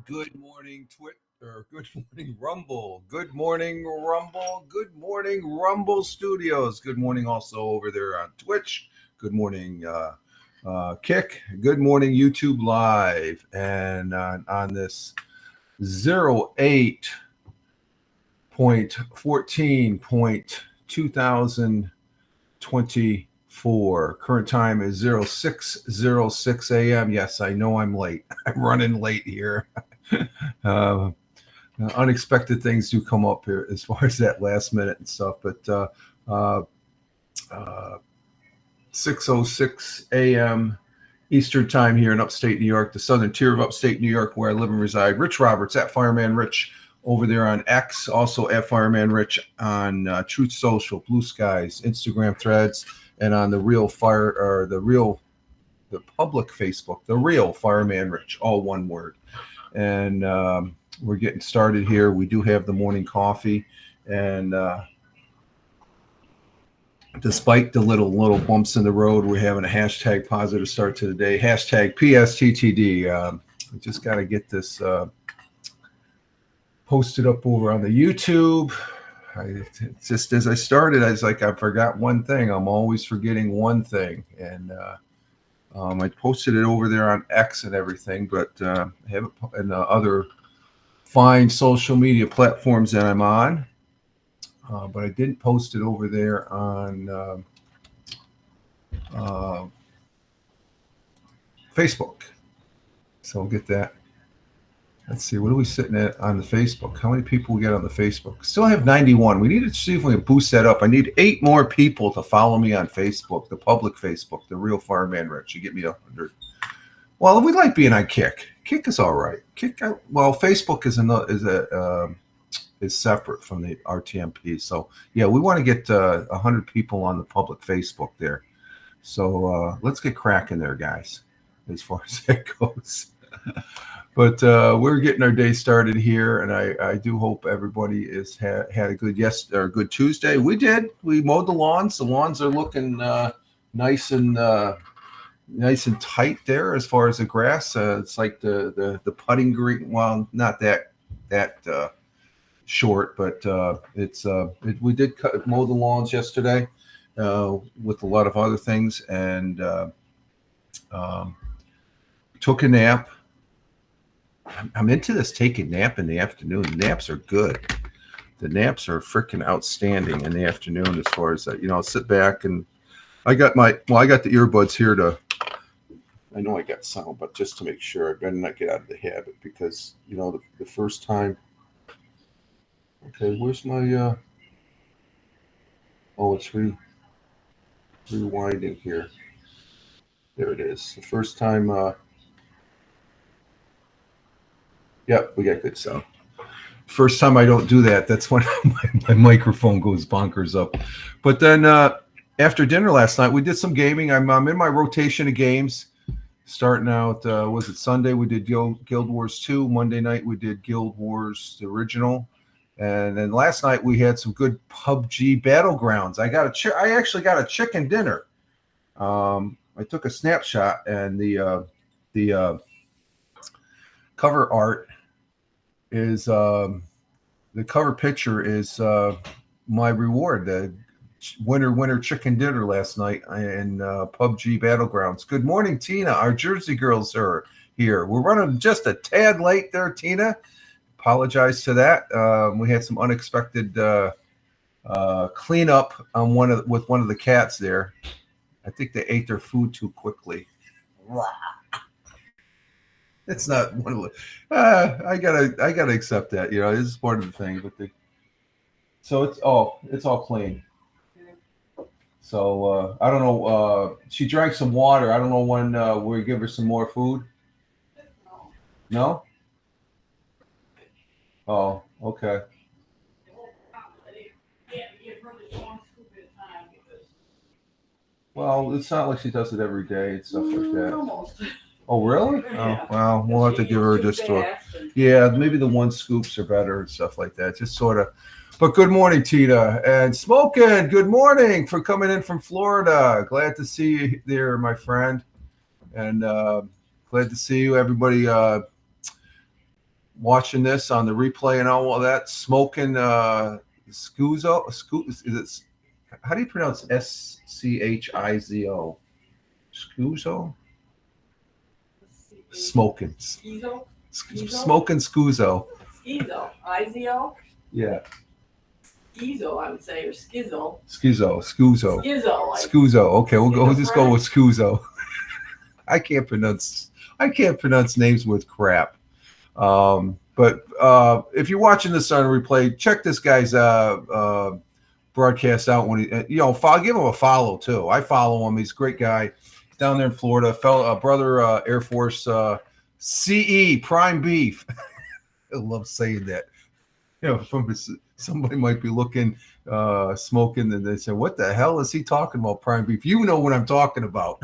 Good morning, good morning, Rumble. Good morning, Rumble. Good morning, Rumble Studios. Good morning, also over there on Twitch. Good morning, Kick. Good morning, YouTube Live. And on this 08.14.2024. Current time is 06:06 a.m. Yes, I know I'm late. I'm running late here. Unexpected things do come up here as far as that last minute and stuff, but 6:06 a.m. Eastern time here in upstate New York, the southern tier of upstate New York, where I live and reside. Rich Roberts at Fireman Rich over there on X, also at Fireman Rich on Truth Social, Blue Skies, Instagram Threads, and on the public Facebook, the real Fireman Rich, all one word. And we're getting started here. We do have the morning coffee, and despite the little bumps in the road, we're having a hashtag positive start to the day. Hashtag PSTTD. We just got to get this posted up over on the YouTube. Just as I started, I was like, I forgot one thing. I'm always forgetting one thing, and I posted it over there on X and everything, but I haven't in the other fine social media platforms that I'm on. But I didn't post it over there on Facebook. So we'll get that. Let's see, what are we sitting at on the Facebook? How many people we got on the Facebook? Still have 91. We need to see if we can boost that up. I need 8 more people to follow me on Facebook, the public Facebook, the real Fireman Rich. You get me 100. Well, we like being on Kick. Kick is all right. Facebook is separate from the RTMP. So yeah, we want to get 100 people on the public Facebook there. So let's get cracking there, guys, as far as that goes. But we're getting our day started here, and I do hope everybody is had a good Tuesday. We did. We mowed the lawns. The lawns are looking nice and tight there as far as the grass. It's like the putting green. Well, not that short, but we did mow the lawns yesterday with a lot of other things, and took a nap. I'm into this taking nap in the afternoon. Naps are good. The naps are freaking outstanding in the afternoon as far as that. I'll sit back and I got the earbuds here to. I know I got sound, but just to make sure, I better not get out of the habit because the first time. Okay, where's my? Oh, it's rewinding here. There it is. The first time. Yep, we got good sound. First time I don't do that. That's when my microphone goes bonkers up. But then after dinner last night, we did some gaming. I'm in my rotation of games. Starting out, was it Sunday? We did Guild Wars 2. Monday night, we did Guild Wars the original. And then last night, we had some good PUBG Battlegrounds. I actually got a chicken dinner. I took a snapshot, and the cover art is the cover picture is my reward. The winner chicken dinner last night in PUBG Battlegrounds. Good morning, Tina. Our Jersey girls are here. We're running just a tad late there, Tina. Apologize to that. We had some unexpected cleanup on with one of the cats there. I think they ate their food too quickly. It's not one of the. I gotta accept that. This is part of the thing. But so it's all clean. So I don't know. She drank some water. I don't know when we give her some more food. No. Oh, okay. Well, it's not like she does it every day and stuff like that. Almost. Oh, really? Yeah. Oh, well, we'll have to give her just maybe the one scoops are better and stuff like that. Just sort of. But good morning, Tina. And Smokin', good morning for coming in from Florida. Glad to see you there, my friend. And glad to see you, everybody watching this on the replay and all of that. Smokin' Scuzo. Is it? How do you pronounce Schizo? Scuzo? Smoking. Schizo? Smoking Scuzo. Schizo. Izio? Yeah. Schizo, I would say, or Schizo. Scuzo. Schizo. Scuzo. Okay, we'll just go with Scuzo. I can't pronounce names with crap. But if you're watching this on replay, check this guy's broadcast out when he, give him a follow too. I follow him. He's a great guy. He's down there in Florida. Brother Air Force CE Prime Beef. I love saying that. Somebody might be looking, smoking, and they say, "What the hell is he talking about? Prime Beef?" You know what I'm talking about.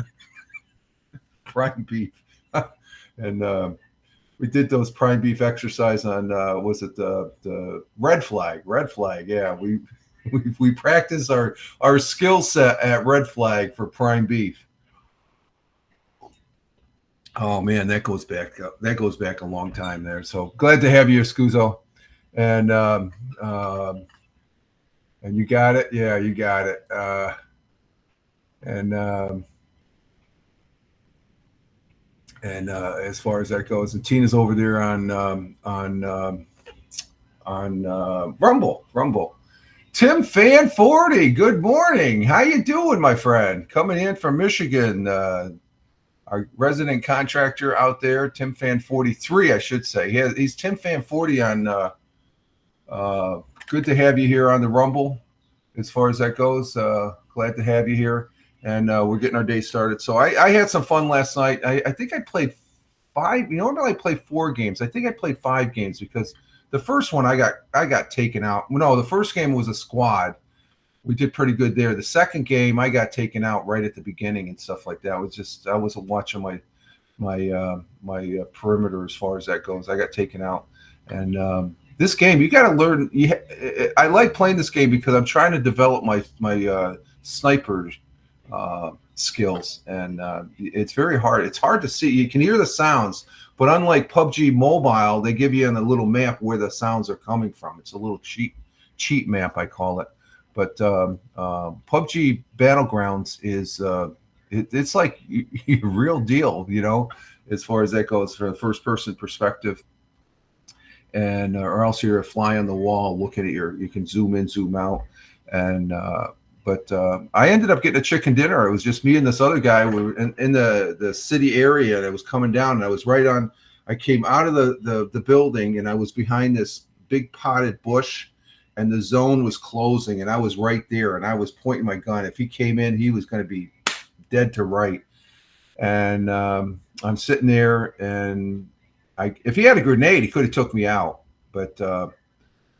Prime Beef. And we did those Prime Beef exercise on was it the red flag? Red flag. Yeah, we practice our skill set at red flag for Prime Beef. Oh man, that goes back a long time there. So glad to have you, Scuzo. And you got it. Yeah, you got it. And as far as that goes, and Tina's over there on Rumble. Tim Fan 40, good morning. How you doing, my friend? Coming in from Michigan, our resident contractor out there, Tim Fan 43, I should say. He's Tim Fan 40 on. Good to have you here on the Rumble. As far as that goes, glad to have you here. And we're getting our day started. So I had some fun last night. I think I played 5. Normally I play 4 games. I think I played 5 games because the first one I got taken out. No, the first game was a squad. We did pretty good there. The second game I got taken out right at the beginning and stuff like that. I wasn't watching my perimeter as far as that goes. I got taken out. And this game, you got to learn. I like playing this game because I'm trying to develop my sniper skills, and it's very hard. It's hard to see. You can hear the sounds, but unlike PUBG Mobile, they give you on a little map where the sounds are coming from. It's a little cheat map, I call it. But PUBG Battlegrounds is it's like a real deal, as far as that goes for the first person perspective. And or else you're a fly on the wall looking at you can zoom in, zoom out, and But I ended up getting a chicken dinner. It was just me and this other guy. We were in the city area, and I was coming down, and I was right on. I came out of the building, and I was behind this big potted bush, and the zone was closing, and I was right there, and I was pointing my gun. If he came in, he was going to be dead to right. And I'm sitting there, and if he had a grenade, he could have took me out, but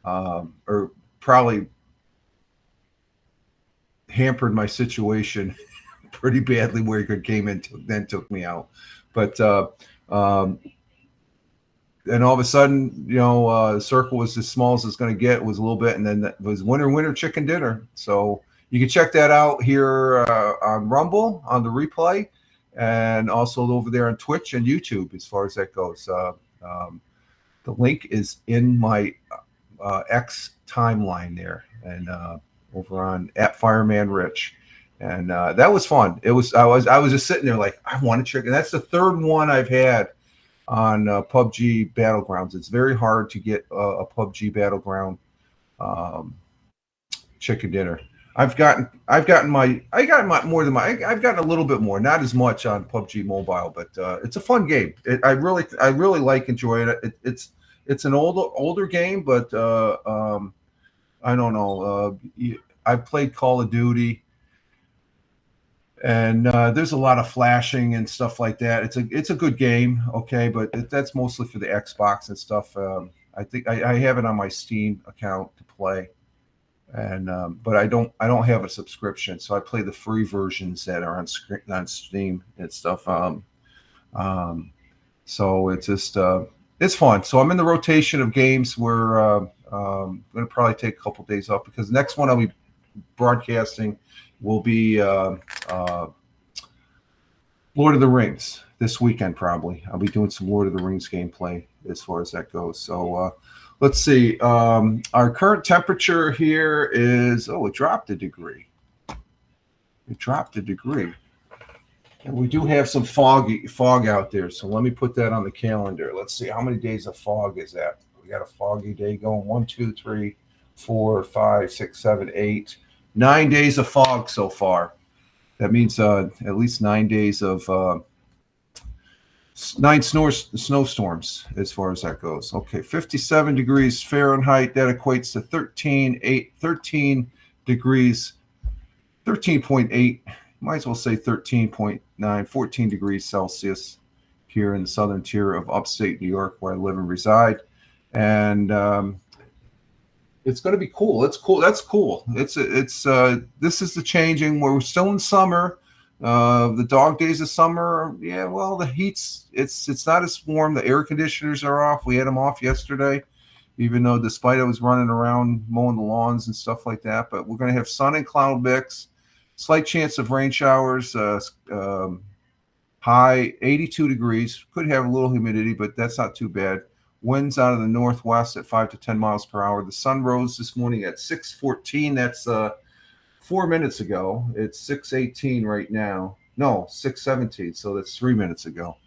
or probably hampered my situation pretty badly where he could came in then took me out. But and all of a sudden, the circle was as small as it's going to get. It was a little bit, and then that was winner chicken dinner. So you can check that out here on Rumble on the replay, and also over there on Twitch and YouTube as far as that goes. The link is in my X timeline there, and over on @FiremanRich, and that was fun. It was I was just sitting there like, I want a chicken. That's the third one I've had on PUBG Battlegrounds. It's very hard to get a PUBG Battleground chicken dinner. I've gotten a little bit more, not as much on PUBG Mobile, but it's a fun game. I really like enjoying it. It's an older game, but I don't know. I've played Call of Duty, and there's a lot of flashing and stuff like that. It's a good game, okay, but that's mostly for the Xbox and stuff. I think I have it on my Steam account to play, and but I don't have a subscription, so I play the free versions that are on Steam and stuff. So it's just it's fun. So I'm in the rotation of games where I'm going to probably take a couple days off, because the next one I'll be broadcasting will be Lord of the Rings this weekend. Probably I'll be doing some Lord of the Rings gameplay as far as that goes. So let's see. Our current temperature here is, it dropped a degree. It dropped a degree. And we do have some fog out there. So let me put that on the calendar. Let's see, how many days of fog is that? We got a foggy day going. 1, 2, 3, 4, 5, 6, 7, 8, 9 days of fog so far. That means at least 9 days of 9 snowstorms as far as that goes. Okay, 57 degrees Fahrenheit. That equates to 13 degrees, 13.8. Might as well say 13.9, 14 degrees Celsius here in the southern tier of upstate New York, where I live and reside. And it's going to be cool. It's cool. That's cool. This is the changing where we're still in summer. The dog days of summer, yeah, well, the heat's it's not as warm. The air conditioners are off. We had them off yesterday, even though despite I was running around mowing the lawns and stuff like that. But we're going to have sun and cloud mix. Slight chance of rain showers, high 82 degrees. Could have a little humidity, but that's not too bad. Winds out of the northwest at 5 to 10 miles per hour. The sun rose this morning at 6:14. That's 4 minutes ago. It's 6:18 right now. No, 6:17. So that's 3 minutes ago.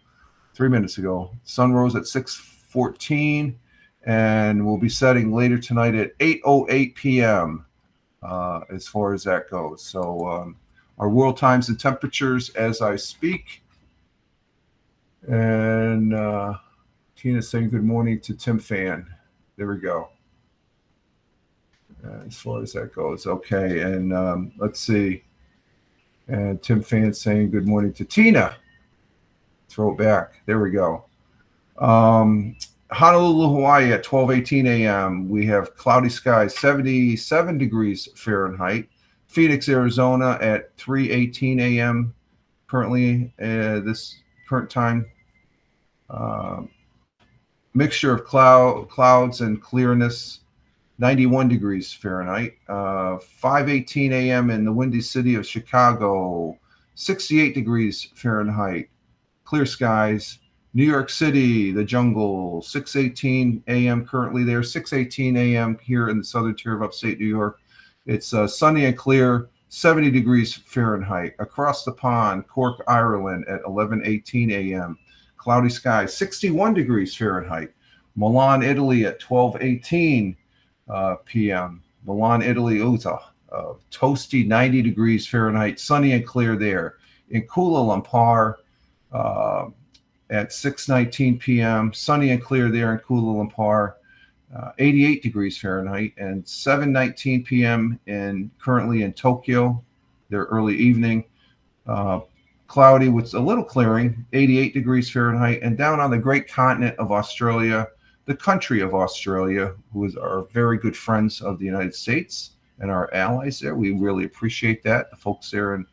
3 minutes ago. Sun rose at 6:14, and we'll be setting later tonight at 8:08 p.m. As far as that goes. So our world times and temperatures as I speak. And Tina's saying good morning to Tim Fan. There we go. As far as that goes. Okay, and let's see. And Tim Fan saying good morning to Tina. Throw it back. There we go. Honolulu, Hawaii at 12:18 a.m. We have cloudy skies, 77 degrees Fahrenheit. Phoenix, Arizona at 3:18 a.m. Currently, this current time. Mixture of clouds and clearness, 91 degrees Fahrenheit. 5:18 a.m. in the windy city of Chicago, 68 degrees Fahrenheit. Clear skies. New York City, the jungle, 6:18 a.m. currently there, 6:18 a.m. here in the southern tier of upstate New York. It's sunny and clear, 70 degrees Fahrenheit. Across the pond, Cork, Ireland at 11:18 a.m. Cloudy skies, 61 degrees Fahrenheit. Milan, Italy at 12:18 p.m. Milan, Italy, it's a toasty 90 degrees Fahrenheit, sunny and clear there. In Kuala Lumpur, at 6:19 p.m., sunny and clear there in Kuala Lumpur, 88 degrees Fahrenheit, and 7:19 p.m. currently in Tokyo, their early evening, cloudy with a little clearing, 88 degrees Fahrenheit, and down on the great continent of Australia, the country of Australia, who are very good friends of the United States and our allies there. We really appreciate that, the folks there in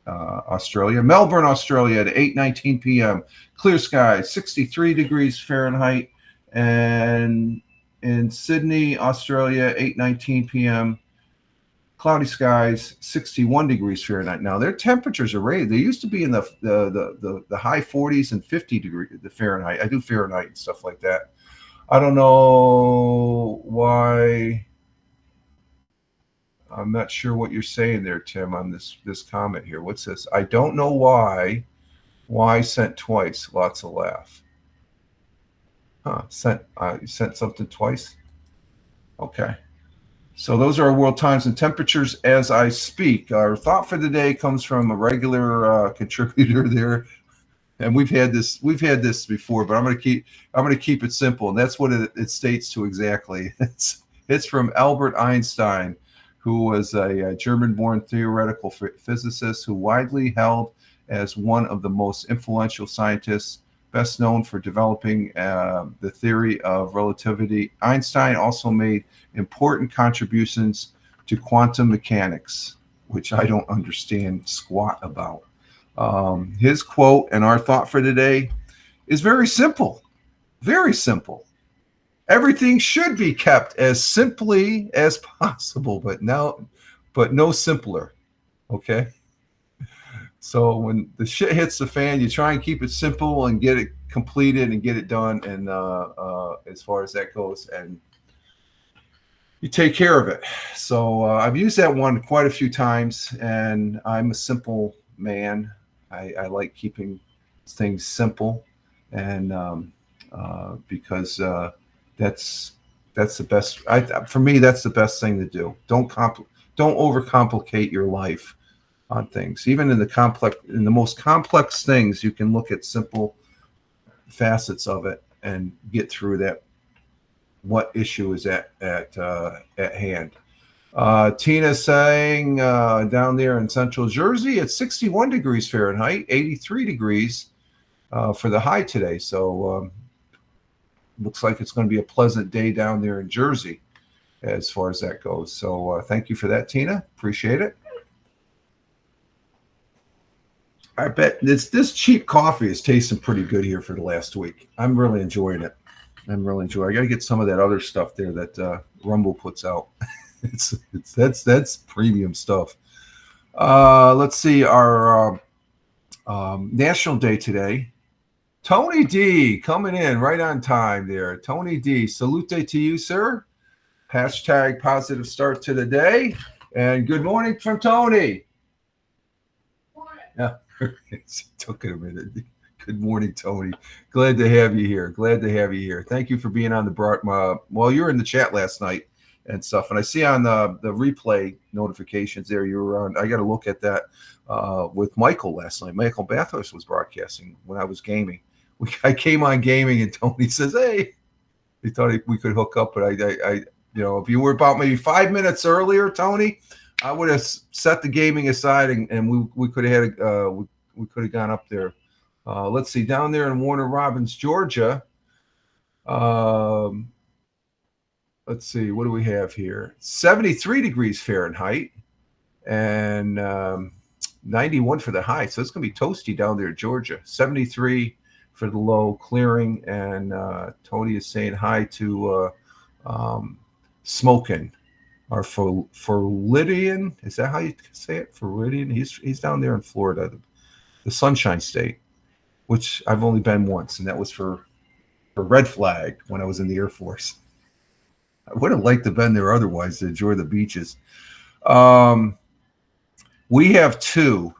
Australia. Melbourne, Australia at 8:19 p.m. Clear skies, 63 degrees Fahrenheit. And in Sydney, Australia, 8:19 p.m. Cloudy skies, 61 degrees Fahrenheit. Now their temperatures are rated. They used to be in the high 40s and 50 degrees the Fahrenheit. I do Fahrenheit and stuff like that. I don't know why. I'm not sure what you're saying there, Tim, on this comment here. What's this? I don't know why. Why sent twice? Lots of laugh. Huh? You sent something twice? Okay. So those are our world times and temperatures as I speak. Our thought for the day comes from a regular contributor there, and we've had this before, but I'm going to keep it simple, and that's what it states to exactly. It's from Albert Einstein, who was a German-born theoretical physicist who widely held as one of the most influential scientists, best known for developing the theory of relativity. Einstein also made important contributions to quantum mechanics, which I don't understand squat about. His quote and our thought for today is very simple, very simple. Everything should be kept as simply as possible, but no simpler. Okay. So when the shit hits the fan, you try and keep it simple and get it completed and get it done. And as far as that goes, and you take care of it. So I've used that one quite a few times, and I'm a simple man. I like keeping things simple, and because that's the best. For me, that's the best thing to do. Don't overcomplicate your life on things. Even in the most complex things, you can look at simple facets of it and get through that. What issue is at hand? Tina saying down there in central Jersey, it's 61 degrees Fahrenheit, 83 degrees for the high today. So looks like it's going to be a pleasant day down there in Jersey as far as that goes. So thank you for that, Tina. Appreciate it. I bet this cheap coffee is tasting pretty good here for the last week. I'm really enjoying it. I got to get some of that other stuff there that Rumble puts out. That's premium stuff. Let's see our National Day today. Tony D coming in right on time there. Tony D, salute to you, sir. Hashtag positive start to the day. And good morning from Tony. Yeah, it took it a minute. Good morning, Tony. Glad to have you here. Thank you for being on the well, you were in the chat last night and stuff. And I see on the replay notifications there you were on. I got to look at that with Michael last night. Michael Bathurst was broadcasting when I was gaming. I came on gaming and Tony says, hey, he thought we could hook up. But I if you were about maybe 5 minutes earlier, Tony, I would have set the gaming aside and we could have we could have gone up there. Let's see, down there in Warner Robins, Georgia. Let's see, what do we have here? 73 degrees Fahrenheit and 91 for the high. So it's going to be toasty down there in Georgia. 73 for the low, clearing. And Tony is saying hi to Smokin'. Or Floridian. Is that how you say it? Floridian. He's down there in Florida, the Sunshine State, which I've only been once, and that was for Red Flag when I was in the Air Force. I would have liked to have been there otherwise to enjoy the beaches. We have two.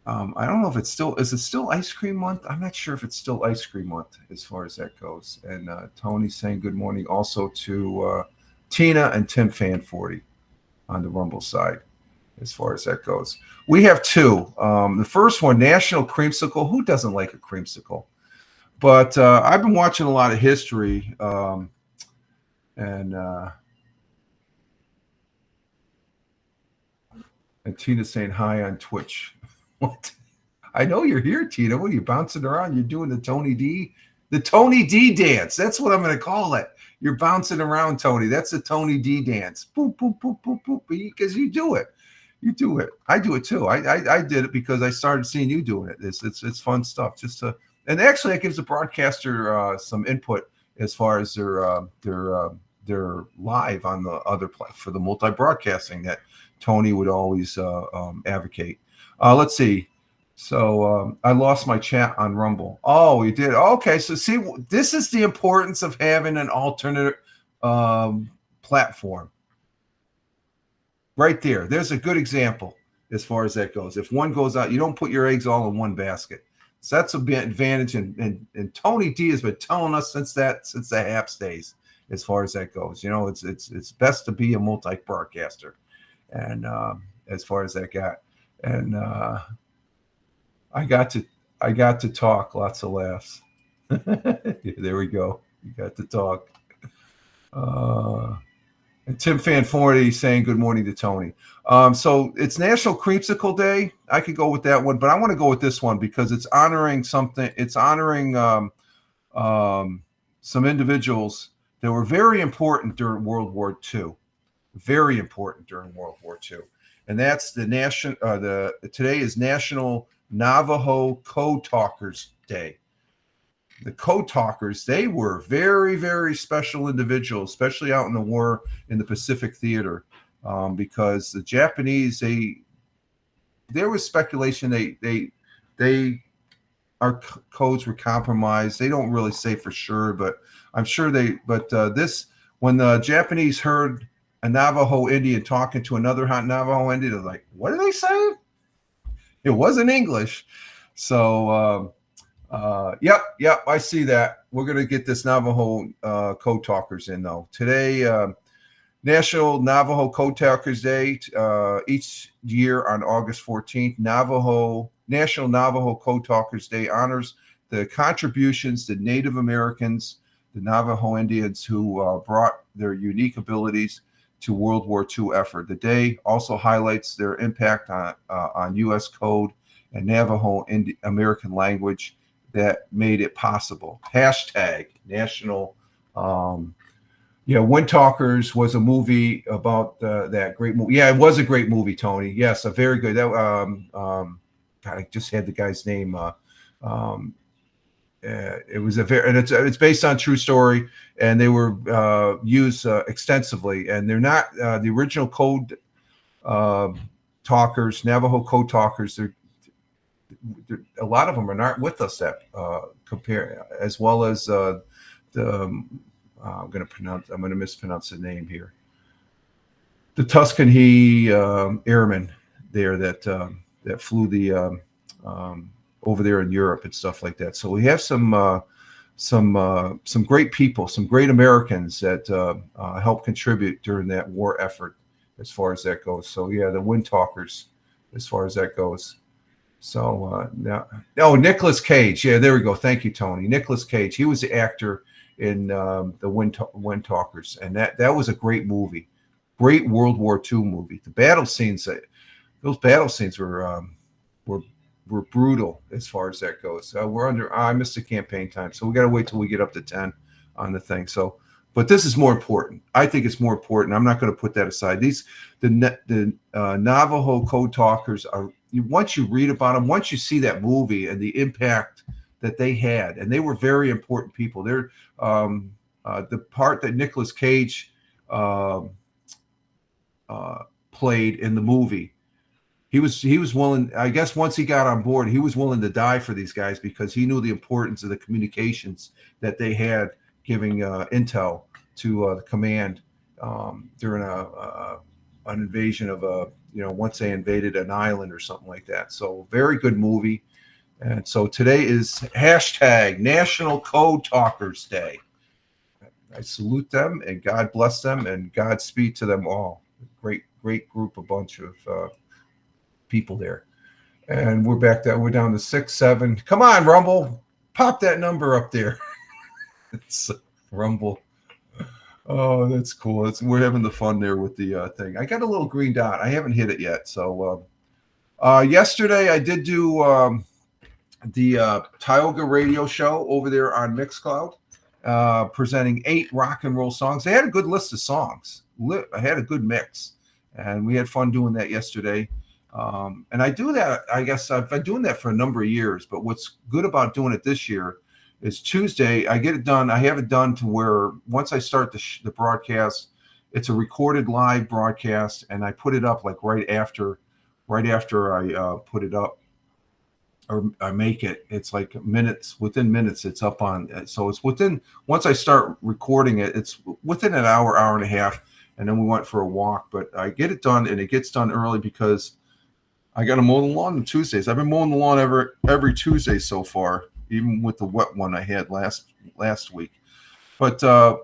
I don't know if is it still ice cream month? I'm not sure if it's still ice cream month as far as that goes. And Tony's saying good morning also to Tina and Tim Fan 40. on the Rumble side, as far as that goes. We have two. The first one, National Creamsicle. Who doesn't like a creamsicle? But I've been watching a lot of history, and Tina's saying hi on Twitch. What? I know you're here, Tina. What are you bouncing around? You're doing the Tony D dance. That's what I'm going to call it. You're bouncing around, Tony. That's the Tony D dance. Boop, boop, boop, boop, boop. Because you do it. You do it. I do it too. I did it because I started seeing you doing it. It's fun stuff. And actually, it gives the broadcaster some input as far as their live on the other for the multi-broadcasting that Tony would always advocate. Let's see. So I lost my chat on Rumble. Oh, you did? Okay. So see, this is the importance of having an alternate platform. Right there. There's a good example as far as that goes. If one goes out, you don't put your eggs all in one basket. So that's a bit advantage. And Tony D has been telling us since the Haps days, as far as that goes. You know, it's best to be a multi-broadcaster. And as far as that got. And I got to talk, lots of laughs. There we go. You got to talk. And Tim Fan 40 saying good morning to Tony. So it's National Creamsicle Day. I could go with that one, but I want to go with this one because it's honoring something. It's honoring some individuals that were very important during World War II. Very important during World War II. And that's the today is National Navajo Code Talkers Day. The Code Talkers, they were very, very special individuals, especially out in the war in the Pacific Theater, because the Japanese, there was speculation our codes were compromised. They don't really say for sure, but I'm sure when the Japanese heard a Navajo Indian talking to another Navajo Indian, they're like, what are they saying? It wasn't English. So, yep, I see that. We're going to get this Navajo Code Talkers in, though. Today, National Navajo Code Talkers Day, each year on August 14th, National Navajo Code Talkers Day honors the contributions to Native Americans, the Navajo Indians who brought their unique abilities to World War II effort. The day also highlights their impact on U.S. code and Navajo American language that made it possible. Hashtag National. Wind Talkers was a movie about that great movie. Yeah, it was a great movie, Tony. Yes, a very good. God, I just had the guy's name. It was and it's based on true story, and they were used extensively. And they're not the original code talkers, Navajo code talkers. They're a lot of them are not with us that compare, as well as I'm going to mispronounce the name here. The Tuskegee airmen there that flew the over there in Europe and stuff like that. So we have some great people, some great Americans that helped contribute during that war effort, as far as that goes. So yeah, the Wind Talkers, as far as that goes. So Nicolas Cage. Yeah, there we go. Thank you, Tony. Nicolas Cage. He was the actor in the Wind Talkers, and that was a great movie, great World War II movie. The battle scenes, those battle scenes were brutal as far as that goes. I missed the campaign time, so we got to wait till we get up to 10 on the thing. So, but this is more important. I think it's more important. I'm not going to put that aside. The Navajo Code Talkers are. Once you read about them, once you see that movie and the impact that they had, and they were very important people. They're the part that Nicolas Cage played in the movie. He was willing. I guess once he got on board, he was willing to die for these guys because he knew the importance of the communications that they had, giving intel to the command during an invasion of once they invaded an island or something like that. So very good movie. And so today is hashtag National Code Talkers Day. I salute them and God bless them and Godspeed to them all. Great great group, a bunch of people there. And we're back down. We're down to 6, 7. Come on, Rumble, pop that number up there. It's Rumble. Oh, that's cool. We're having the fun there with the thing. I got a little green dot. I haven't hit it yet. So yesterday I did do the Tioga radio show over there on Mixcloud, presenting 8 rock and roll songs. They had a good list of songs. I had a good mix, and we had fun doing that yesterday. And I do that, I guess I've been doing that for a number of years, but what's good about doing it this year is Tuesday, I get it done. I have it done to where once I start the broadcast, it's a recorded live broadcast, and I put it up like right after I put it up, or I make it. It's like within minutes, it's up on. So it's once I start recording it, it's within an hour and a half, and then we went for a walk. But I get it done, and it gets done early because I got to mow the lawn on Tuesdays. I've been mowing the lawn every Tuesday so far, even with the wet one I had last week. But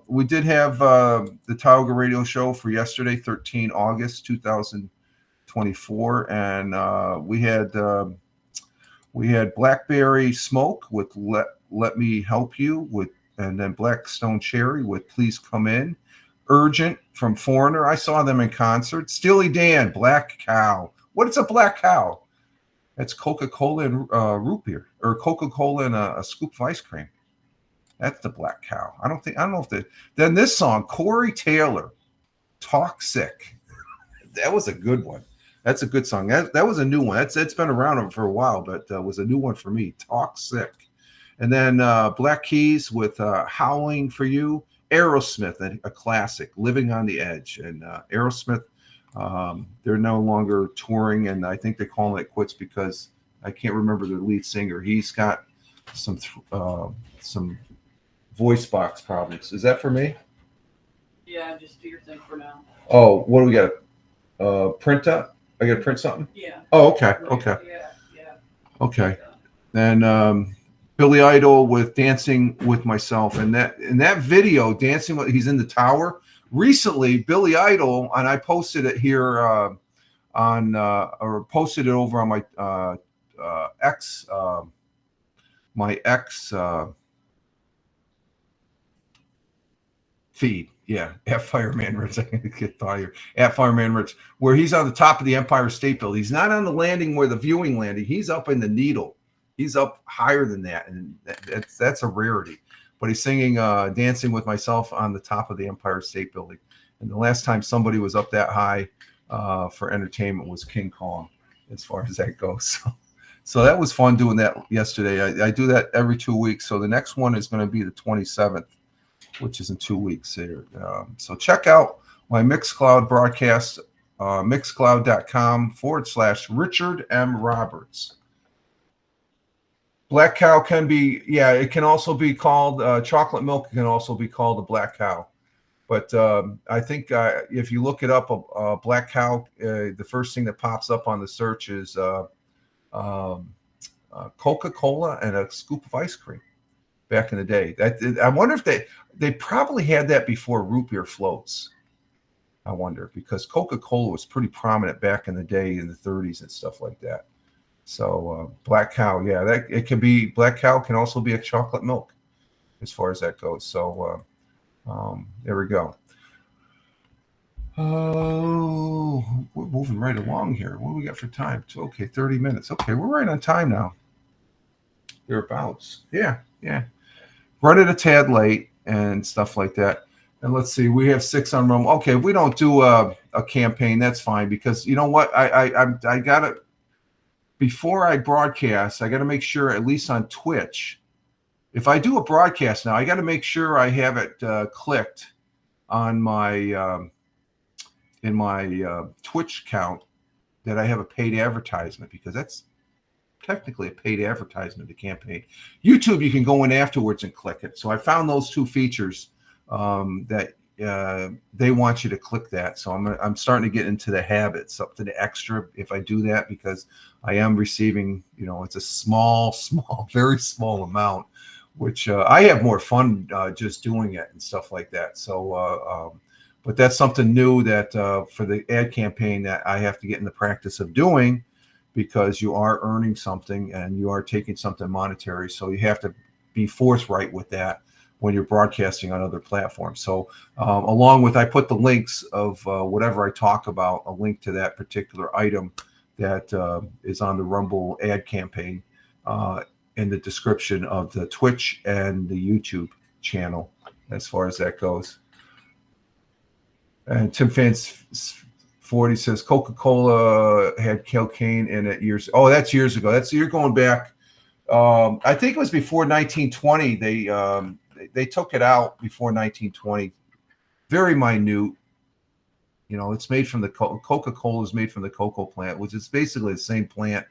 we did have the Tioga Radio Show for yesterday, 13 August 2024, and we had Blackberry Smoke with Let Me Help You and then Blackstone Cherry with Please Come In. Urgent from Foreigner. I saw them in concert. Steely Dan, Black Cow. What is a black cow? That's Coca-Cola and root beer, or Coca-Cola and a scoop of ice cream. That's the black cow. I don't know if then this song, Corey Taylor, Toxic. That was a good one. That's a good song. That was a new one. It's been around for a while, but was a new one for me. Toxic. And then Black Keys with Howling for You. Aerosmith, a classic, Living on the Edge. And Aerosmith, they're no longer touring, and I think they're calling it quits because I can't remember their lead singer. He's got some voice box problems. Is that for me? Yeah, just do your thing for now. Oh, what do we got? Print up? I got to print something? Yeah. Oh, okay. Yeah. Okay. Then Billy Idol with Dancing with Myself, and that video, he's in the tower. Recently, Billy Idol, and I posted it here or posted it over on my X feed. Yeah, at Fireman Rich. I get tired. At Fireman Rich, where he's on the top of the Empire State Building. He's not on the landing where the viewing landing. He's up in the Needle. He's up higher than that, and that's a rarity. But he's singing Dancing with Myself on the top of the Empire State Building. And the last time somebody was up that high for entertainment was King Kong, as far as that goes. So that was fun doing that yesterday. I do that every 2 weeks. So the next one is going to be the 27th, which is in 2 weeks here. So check out my Mixcloud broadcast, mixcloud.com/Richard M. Roberts. Black cow can be, it can also be called chocolate milk. It can also be called a black cow. But I think if you look it up, black cow, the first thing that pops up on the search is Coca-Cola and a scoop of ice cream back in the day. I wonder if they probably had that before root beer floats. I wonder, because Coca-Cola was pretty prominent back in the day in the 30s and stuff like that. So black cow, that it can be. Black cow can also be a chocolate milk, as far as that goes. So there we go. Oh, we're moving right along here. What do we got for time? Okay, 30 minutes. Okay, we're right on time now. Thereabouts. Yeah. Running a tad late and stuff like that. And let's see, we have 6 on Rumble. Okay, if we don't do a campaign, that's fine, because you know what? I gotta, before I broadcast, I gotta make sure, at least on Twitch, if I do a broadcast now, I gotta make sure I have it clicked on my in my Twitch account that I have a paid advertisement, because that's technically a paid advertisement, the campaign. YouTube, you can go in afterwards and click it. So I found those 2 features that they want you to click that. So I'm starting to get into the habits, up to the extra if I do that, because I am receiving, it's a small, very small amount, which I have more fun just doing it and stuff like that. So, But that's something new that for the ad campaign that I have to get in the practice of doing, because you are earning something and you are taking something monetary. So you have to be forthright with that when you're broadcasting on other platforms. So along with, I put the links of whatever I talk about, a link to that particular item that is on the Rumble ad campaign in the description of the Twitch and the YouTube channel as far as that goes. And Tim Fans 40 says Coca-Cola had cocaine in it years. Oh, that's years ago. You're going back. I think it was before 1920. They took it out before 1920. Very minute. You know, it's made from the Coca-Cola is made from the cocoa plant, which is basically the same plant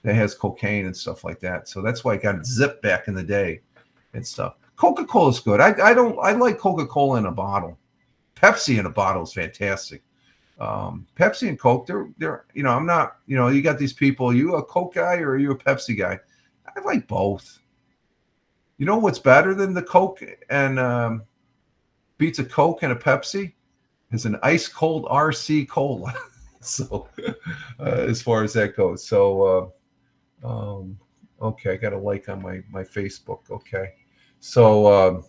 that has cocaine and stuff like that. So that's why it got zipped back in the day and stuff. Coca-Cola is good. I like Coca-Cola in a bottle. Pepsi in a bottle is fantastic. Pepsi and Coke, they're I'm not, you got these people, are you a Coke guy or are you a Pepsi guy? I like both. You know what's better than the Coke and beats a Coke and a Pepsi is an ice cold RC cola. So as far as that goes. So okay, I got a like on my Facebook. Okay. So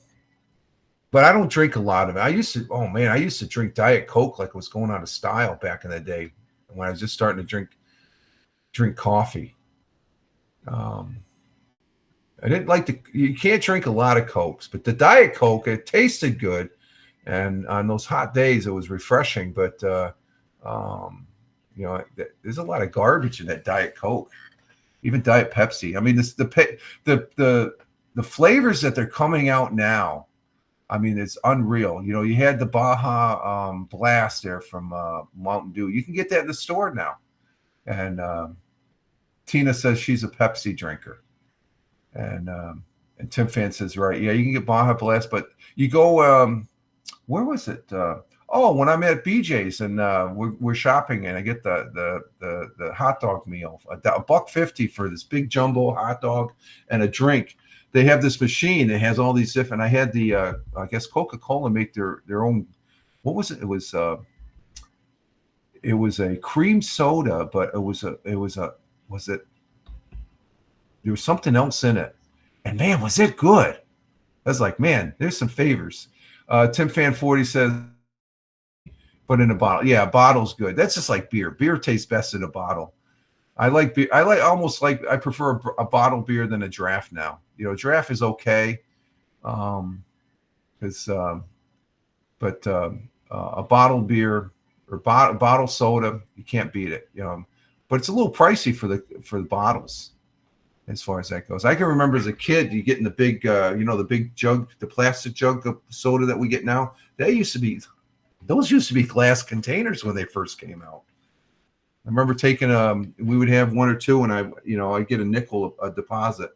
but I don't drink a lot of it. I used to drink Diet Coke like it was going out of style back in the day when I was just starting to drink coffee. I didn't like you can't drink a lot of Cokes, but the Diet Coke, it tasted good. And on those hot days, it was refreshing. But, there's a lot of garbage in that Diet Coke, even Diet Pepsi. I mean, the flavors that they're coming out now, I mean, it's unreal. You had the Baja Blast there from Mountain Dew. You can get that in the store now. And Tina says she's a Pepsi drinker. And Tim Fan says, right, yeah, you can get Baja Blast, but you go, where was it? When I'm at BJ's and we're shopping and I get the hot dog meal, $1.50 for this big jumbo hot dog and a drink. They have this machine that has all these different. I had the I guess Coca-Cola make their own. What was it? It was a cream soda, but there was something else in it, and man, was it good! I was like, man, there's some favors. Tim Fan 40 says, but in a bottle, yeah, a bottle's good. That's just like beer. Beer tastes best in a bottle. I like beer. I prefer a bottle beer than a draft now. Draft is okay, because but a bottle beer or bottle soda, you can't beat it. But it's a little pricey for the bottles as far as that goes. I can remember as a kid, you getting the big, the big jug, the plastic jug of soda that we get now. Those used to be glass containers when they first came out. I remember taking we would have one or two, and I get a nickel a deposit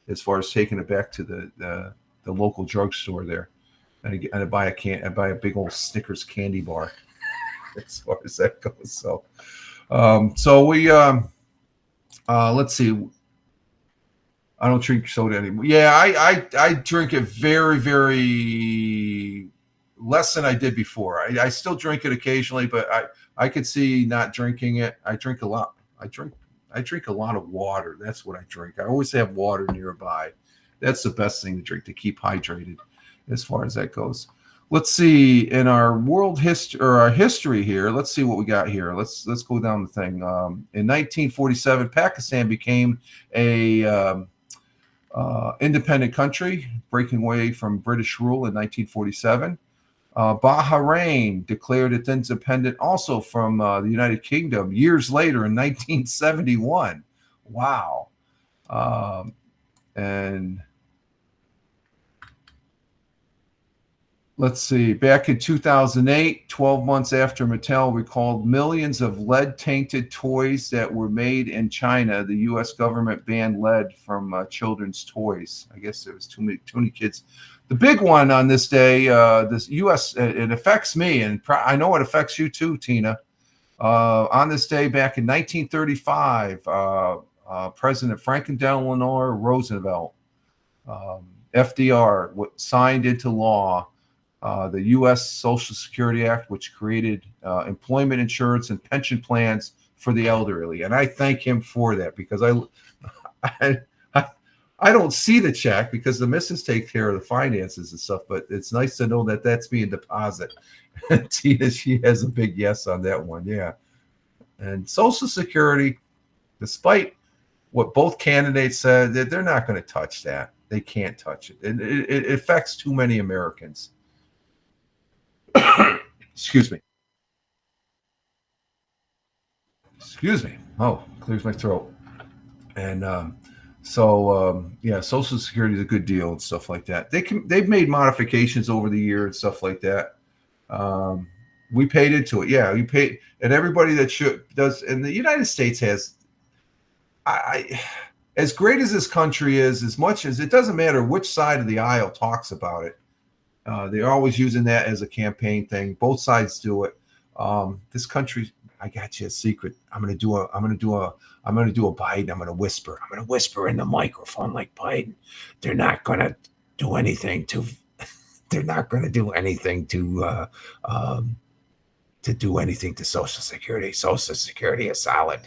as far as taking it back to the local drugstore there, and I buy a big old Snickers candy bar as far as that goes. So, we let's see. I don't drink soda anymore. Yeah, I drink it very, very less than I did before. I still drink it occasionally, but I could see not drinking it. I drink a lot. I drink a lot of water. That's what I drink. I always have water nearby. That's the best thing to drink to keep hydrated as far as that goes. Let's see in our world history or our history here. Let's see what we got here. Let's go down the thing. In 1947, Pakistan became a independent country, breaking away from British rule in 1947. Bahrain declared its independent also from the United Kingdom years later in 1971. Wow. And let's see, back in 2008, 12 months after Mattel recalled millions of lead-tainted toys that were made in China, the U.S. government banned lead from children's toys. I guess there was too many kids. The big one on this day, this U.S., it affects me, and I know it affects you too, Tina. On this day back in 1935, President Franklin Delano Roosevelt, FDR, signed into law the U.S. Social Security Act, which created employment insurance and pension plans for the elderly. And I thank him for that, because I, I don't see the check because the missus take care of the finances and stuff, but it's nice to know that that's being deposited. Tina, she has a big yes on that one. Yeah. And Social Security, despite what both candidates said, that they're not going to touch that. They can't touch it. It affects too many Americans. Excuse me. Excuse me. Oh, clears my throat. And yeah, Social Security is a good deal and stuff like that. They've made modifications over the year and stuff like that. We paid into it. Yeah, you pay, and everybody that does. And the United States has, as great as this country is, as much as it doesn't matter which side of the aisle talks about it, they're always using that as a campaign thing. Both sides do it. This country, I got you a secret. I'm gonna do a Biden. I'm gonna whisper in the microphone like Biden. They're not gonna do anything to. They're not gonna do anything to do anything to Social Security. Social Security is solid.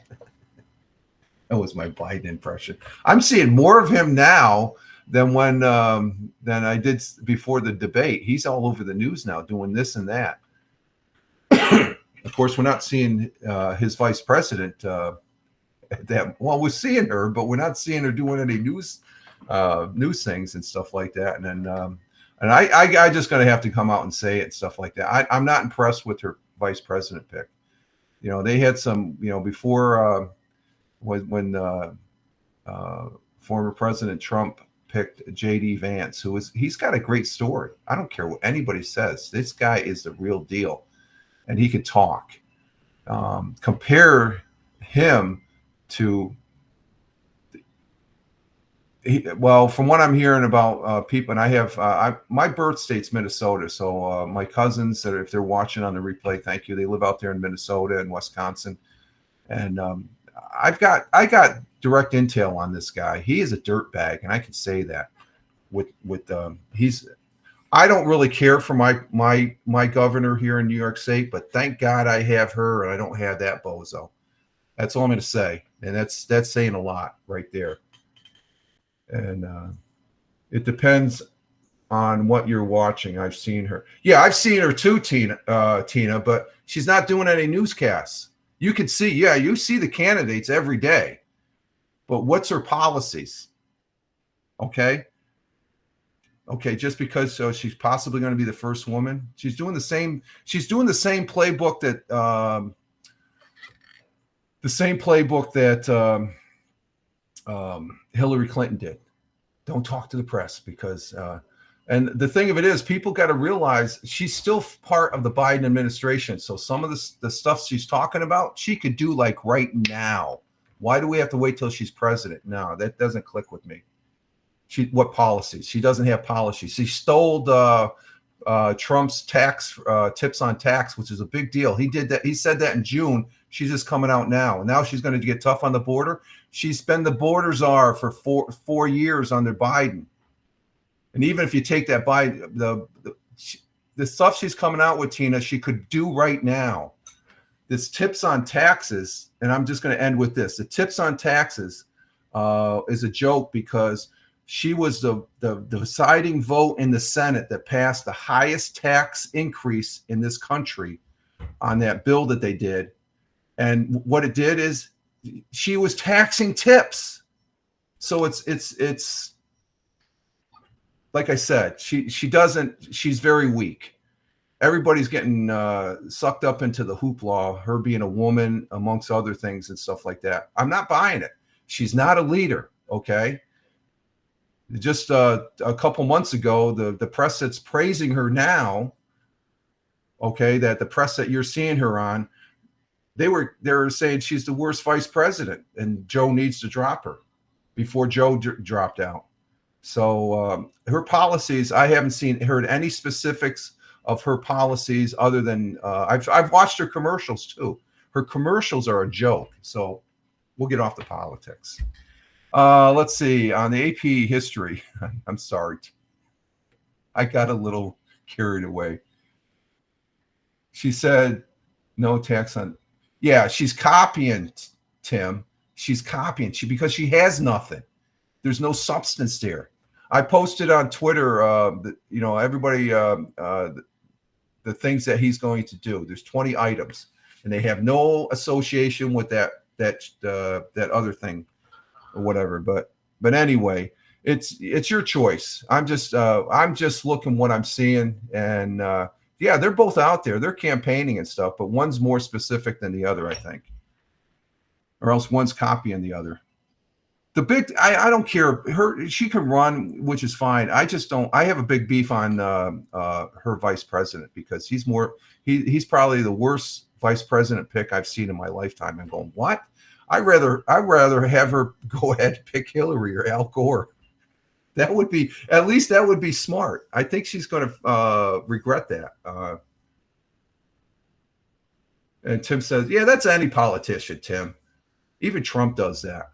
That was my Biden impression. I'm seeing more of him now than than I did before the debate. He's all over the news now, doing this and that. Of course, we're not seeing his vice president. Well, we're seeing her, but we're not seeing her doing any news things and stuff like that. And then, and I just going to have to come out and say it and stuff like that. I'm not impressed with her vice president pick. You know, they had some, before when former President Trump picked J.D. Vance, he's got a great story. I don't care what anybody says. This guy is the real deal, and he can talk. Compare him to, from what I'm hearing about people, and I have my birth state's Minnesota, so my cousins, that if they're watching on the replay, thank you. They live out there in Minnesota and Wisconsin, and I got direct intel on this guy. He is a dirtbag, and I can say that. I don't really care for my governor here in New York State, but thank God I have her, and I don't have that bozo. That's all I'm going to say, and that's saying a lot right there. And it depends on what you're watching. I've seen her. Yeah, I've seen her too, Tina, but she's not doing any newscasts. You can see, you see the candidates every day, but what's her policies? Okay, just because she's possibly going to be the first woman, she's doing the same playbook that Hillary Clinton did. Don't talk to the press, because and the thing of it is, people got to realize she's still part of the Biden administration. So some of the stuff she's talking about, she could do like right now. Why do we have to wait till she's president? No, that doesn't click with me. What policies? She doesn't have policies. She stole Trump's tax tips on tax, which is a big deal. He did that. He said that in June. She's just coming out now. And now she's going to get tough on the border. She's been the border czar for four years under Biden. And even if you take that Biden, the stuff she's coming out with, Tina, she could do right now. This tips on taxes, and I'm just going to end with this. The tips on taxes is a joke, because she was the deciding vote in the Senate that passed the highest tax increase in this country on that bill that they did. And what it did is she was taxing tips. So it's like I said, she's very weak. Everybody's getting sucked up into the hoopla, her being a woman, amongst other things and stuff like that. I'm not buying it. She's not a leader, okay? Just a couple months ago, the press that's praising her now, okay, that the press that you're seeing her on, they were saying she's the worst vice president, and Joe needs to drop her before Joe dropped out. So her policies, I haven't heard any specifics of her policies other than I've watched her commercials too. Her commercials are a joke. So we'll get off the politics. Let's see, on the AP history. I'm sorry. I got a little carried away. She said, no tax on. Yeah, she's copying, Tim. She's copying because she has nothing. There's no substance there. I posted on Twitter, everybody, the things that he's going to do. There's 20 items, and they have no association with that other thing or whatever. But anyway, it's your choice. I'm just looking what I'm seeing, and yeah, they're both out there. They're campaigning and stuff, but one's more specific than the other, I think, or else one's copying the other. I don't care. She can run, which is fine. I just don't. I have a big beef on her vice president because he's probably the worst vice president pick I've seen in my lifetime. I'm going, what? I'd rather have her go ahead and pick Hillary or Al Gore. That would be smart. I think she's going to regret that. And Tim says, yeah, that's any politician, Tim. Even Trump does that.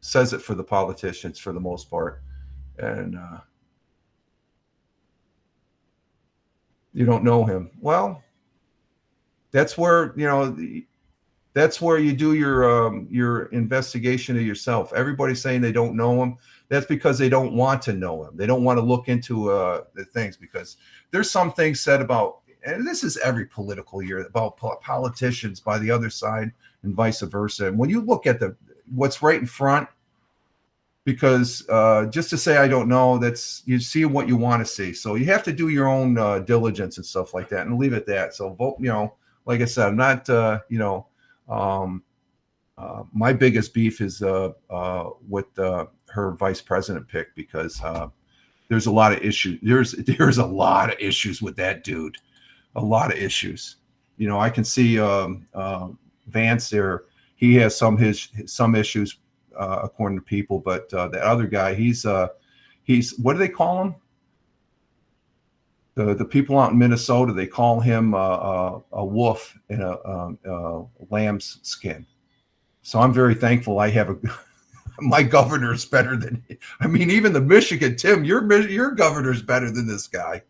Says it for the politicians for the most part. And you don't know him. Well, that's where, that's where you do your investigation of yourself. Everybody's saying they don't know him. That's because they don't want to know him. They don't want to look into the things, because there's some things said about, and this is every political year, about politicians by the other side and vice versa. And when you look at what's right in front, because just to say I don't know, you see what you want to see. So you have to do your own diligence and stuff like that, and leave it at that. So vote, like I said, I'm not, my biggest beef is with her vice president pick, because there's a lot of issues. There's a lot of issues with that dude. A lot of issues. I can see Vance there. He has some issues according to people, but the other guy, he's what do they call him? The people out in Minnesota, they call him a wolf in a lamb's skin. So I'm very thankful I have my governor's better than, even the Michigan, Tim, your governor's better than this guy.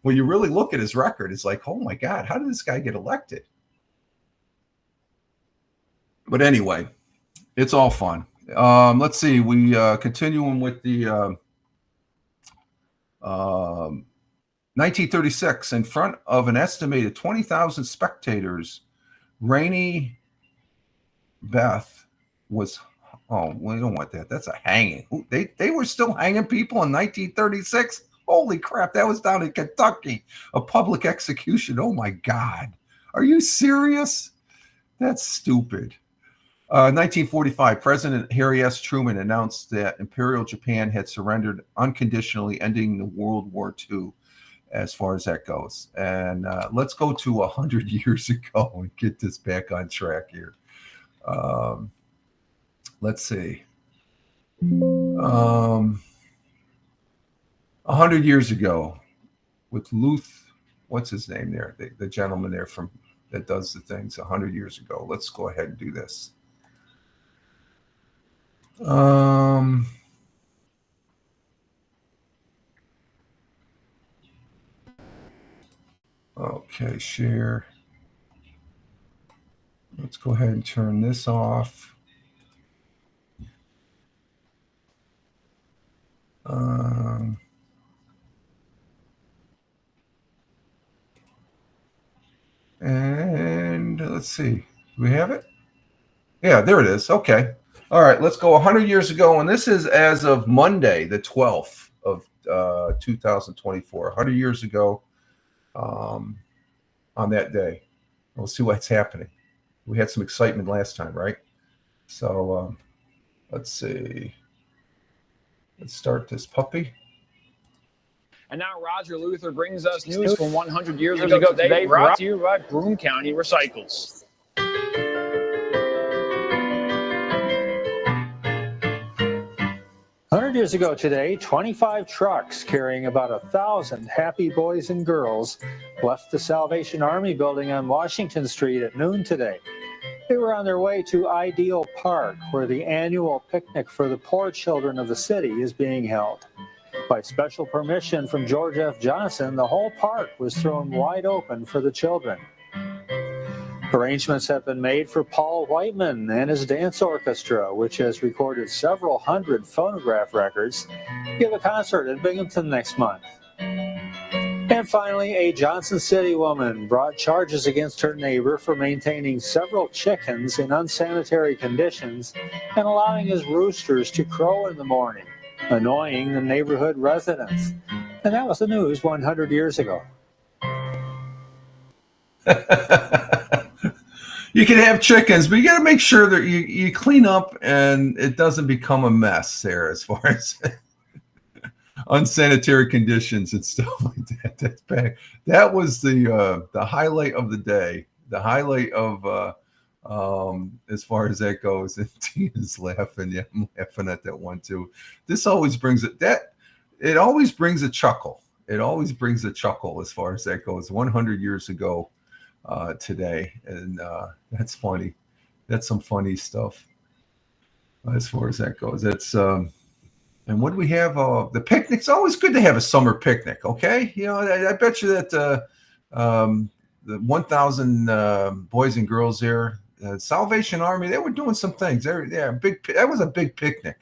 When you really look at his record, it's like, oh my God, how did this guy get elected? But anyway, it's all fun. Let's see. We continuing with the 1936, in front of an estimated 20,000 spectators, Rainey Beth was. Oh, we don't want that. That's a hanging. They were still hanging people in 1936. Holy crap! That was down in Kentucky, a public execution. Oh my God, are you serious? That's stupid. 1945, President Harry S. Truman announced that Imperial Japan had surrendered unconditionally, ending the World War II, as far as that goes. And let's go to 100 years ago and get this back on track here. Let's see. 100 years ago, with what's his name there? The gentleman there that does the things 100 years ago. Let's go ahead and do this. Okay, share. Let's go ahead and turn this off. And let's see. Do we have it? Yeah, there it is. Okay. All right, let's go 100 years ago. And this is as of Monday, the 12th of 2024. 100 years ago on that day. We'll see what's happening. We had some excitement last time, right? So let's see. Let's start this puppy. And now Roger Luther brings us news from 100 years ago today, brought to you by Broome County Recycles. 100 years ago today, 25 trucks carrying about 1,000 happy boys and girls left the Salvation Army building on Washington Street at noon today. They were on their way to Ideal Park, where the annual picnic for the poor children of the city is being held. By special permission from George F. Johnson, the whole park was thrown wide open for the children. Arrangements have been made for Paul Whiteman and his dance orchestra, which has recorded several hundred phonograph records, to give a concert in Binghamton next month. And finally, a Johnson City woman brought charges against her neighbor for maintaining several chickens in unsanitary conditions and allowing his roosters to crow in the morning, annoying the neighborhood residents. And that was the news 100 years ago. You can have chickens, but you got to make sure that you clean up and it doesn't become a mess there as far as unsanitary conditions and stuff like that. That's bad. That was the highlight of the day. The highlight of as far as that goes. And Tina's laughing. Yeah, I'm laughing at that one too. This always brings it always brings a chuckle. It always brings a chuckle as far as that goes. 100 years ago today, and that's funny. That's some funny stuff as far as that goes. That's and what do we have? The picnic's always good to have a summer picnic. Okay, you know, I bet you that the 1,000 boys and girls there, Salvation Army, they were doing some things. That was a big picnic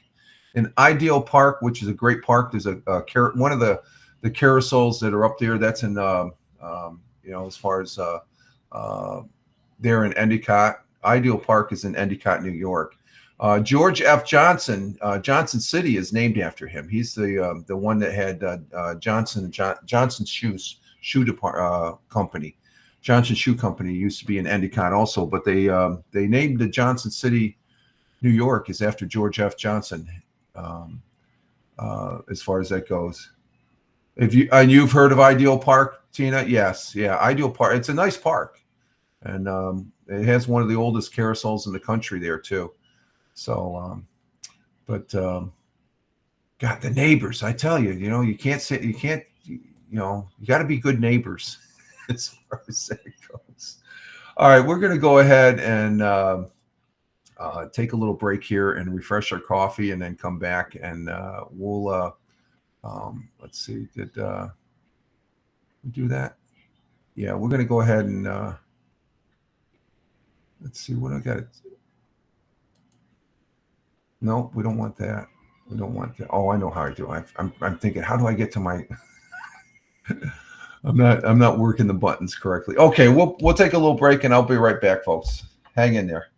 in Ideal Park, which is a great park. There's one of the carousels that are up there. That's in you know, as far as there in Endicott. Ideal Park is in Endicott, New York. George F. Johnson, Johnson City is named after him. He's the one that had Johnson Shoe Company. Johnson Shoe Company used to be in Endicott also, but they named the Johnson City, New York, is after George F. Johnson. As far as that goes, you've heard of Ideal Park, Tina? Yes, yeah, Ideal Park. It's a nice park, and it has one of the oldest carousels in the country there too. So, God, the neighbors, I tell you, you know, you know, you got to be good neighbors as far as that goes. All right, we're going to go ahead and take a little break here and refresh our coffee and then come back and we'll, let's see, did we do that? Yeah, we're going to go ahead and let's see what I got. No, we don't want that. We don't want that. Oh, I know how I do. I'm thinking, how do I get to my? I'm not working the buttons correctly. Okay, we'll take a little break and I'll be right back, folks. Hang in there.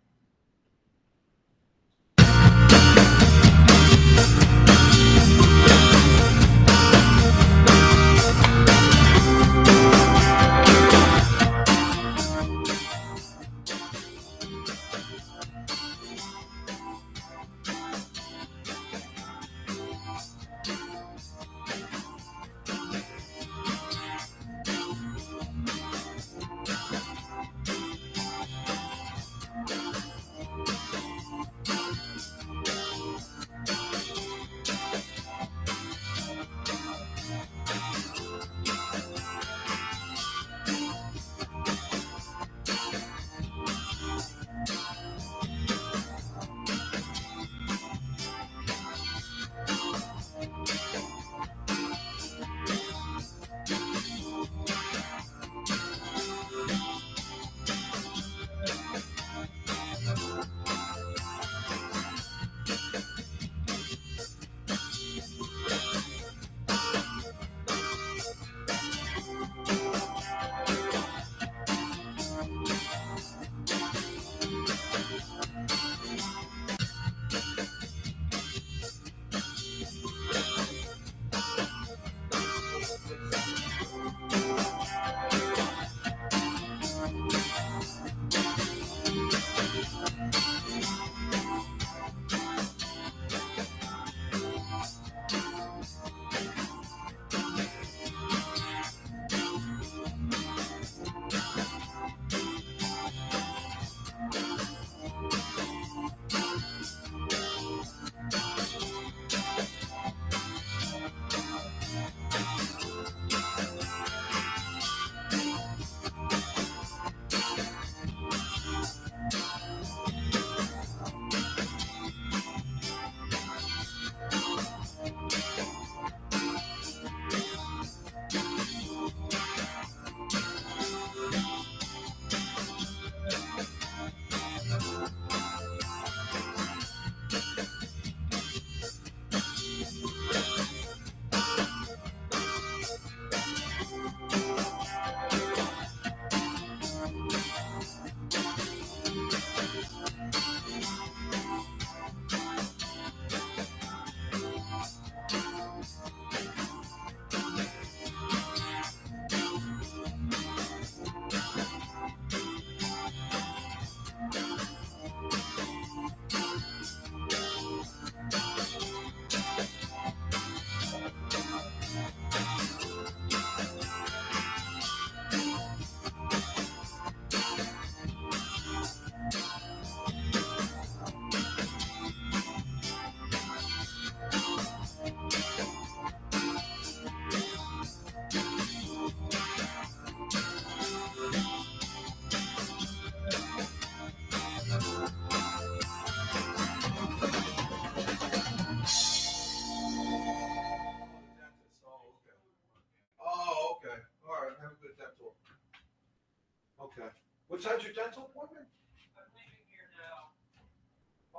What time's your dental appointment? I'm leaving here now.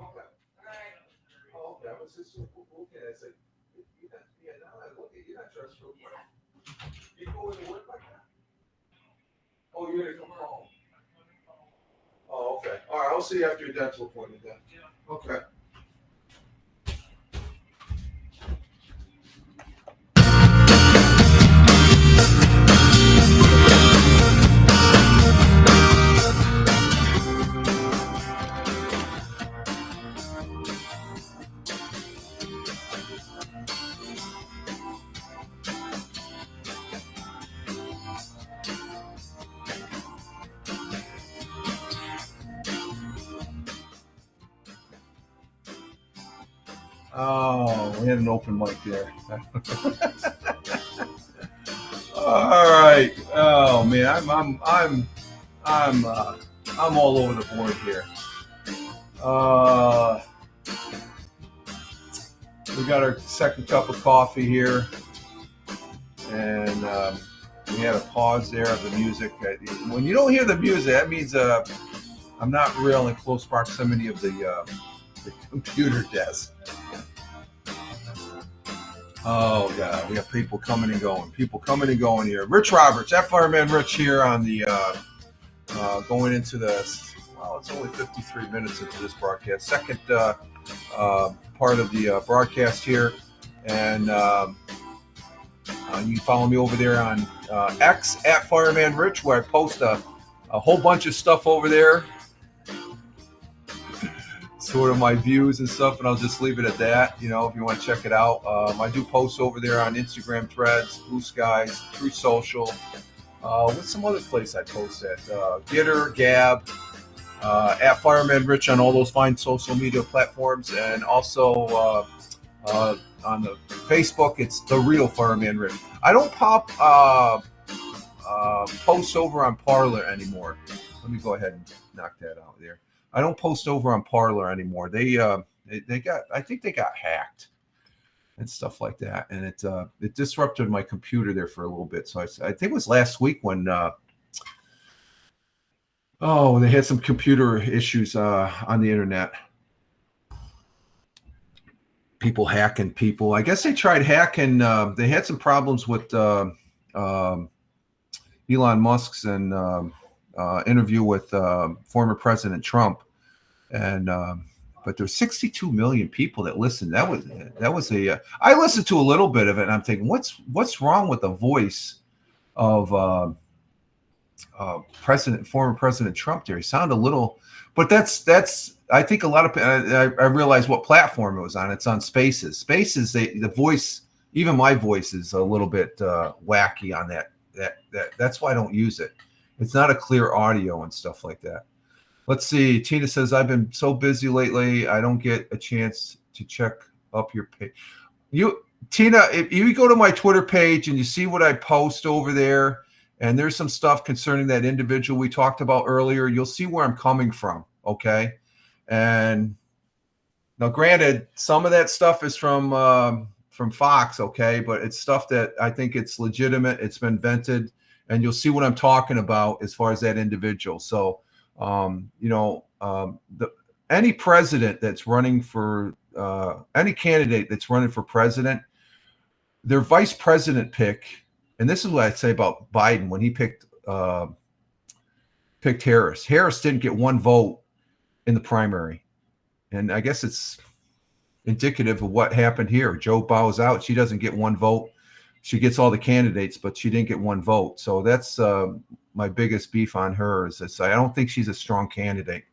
Okay. Alright. Oh, okay. I was just looking. I said, now I look at you, not dressed for work. You go into work like that? Oh, you're gonna come home. Oh, okay. All right. I'll see you after your dental appointment then. Yeah. Okay. Oh, we had an open mic there. All right. Oh man, I'm all over the board here. We got our second cup of coffee here, and we had a pause there of the music. When you don't hear the music, that means I'm not real in close proximity of the computer desk. Oh God, we have people coming and going. People coming and going here. Rich Roberts, that fireman Rich here on the going into the. Well, it's only 53 minutes into this broadcast. Second part of the broadcast here, and you can follow me over there on X at Fireman Rich, where I post a whole bunch of stuff over there. Sort of my views and stuff, and I'll just leave it at that. You know, if you want to check it out, I do post over there on Instagram, Threads, Blue Skies, through social. What's some other place I post at? Gitter, Gab, at Fireman Rich on all those fine social media platforms, and also on the Facebook, it's The Real Fireman Rich. I don't pop posts over on Parler anymore. Let me go ahead and knock that out there. I don't post over on Parler anymore. They got, I think they got hacked and stuff like that, and it disrupted my computer there for a little bit. So I think it was last week when they had some computer issues on the internet. People hacking people. I guess they tried hacking. They had some problems with Elon Musk's and interview with former President Trump, and but there's 62 million people that listened. That was a. I listened to a little bit of it, and I'm thinking, what's wrong with the voice of former President Trump? There, he sounded a little, but that's. I think a lot of I realized what platform it was on. It's on Spaces. Spaces, the voice, even my voice is a little bit wacky on that. That's why I don't use it. It's not a clear audio and stuff like that. Let's see. Tina says, I've been so busy lately, I don't get a chance to check up your page. Tina, if you go to my Twitter page and you see what I post over there, and there's some stuff concerning that individual we talked about earlier, you'll see where I'm coming from, okay? And now, granted, some of that stuff is from Fox, okay? But it's stuff that I think it's legitimate. It's been vetted. And you'll see what I'm talking about as far as that individual. So, any president that's running for any candidate that's running for president, their vice president pick, and this is what I'd say about Biden when he picked Harris. Harris didn't get one vote in the primary, and I guess it's indicative of what happened here. Joe bows out; she doesn't get one vote. She gets all the candidates, but she didn't get one vote. So that's my biggest beef on her. Is this, I don't think she's a strong candidate.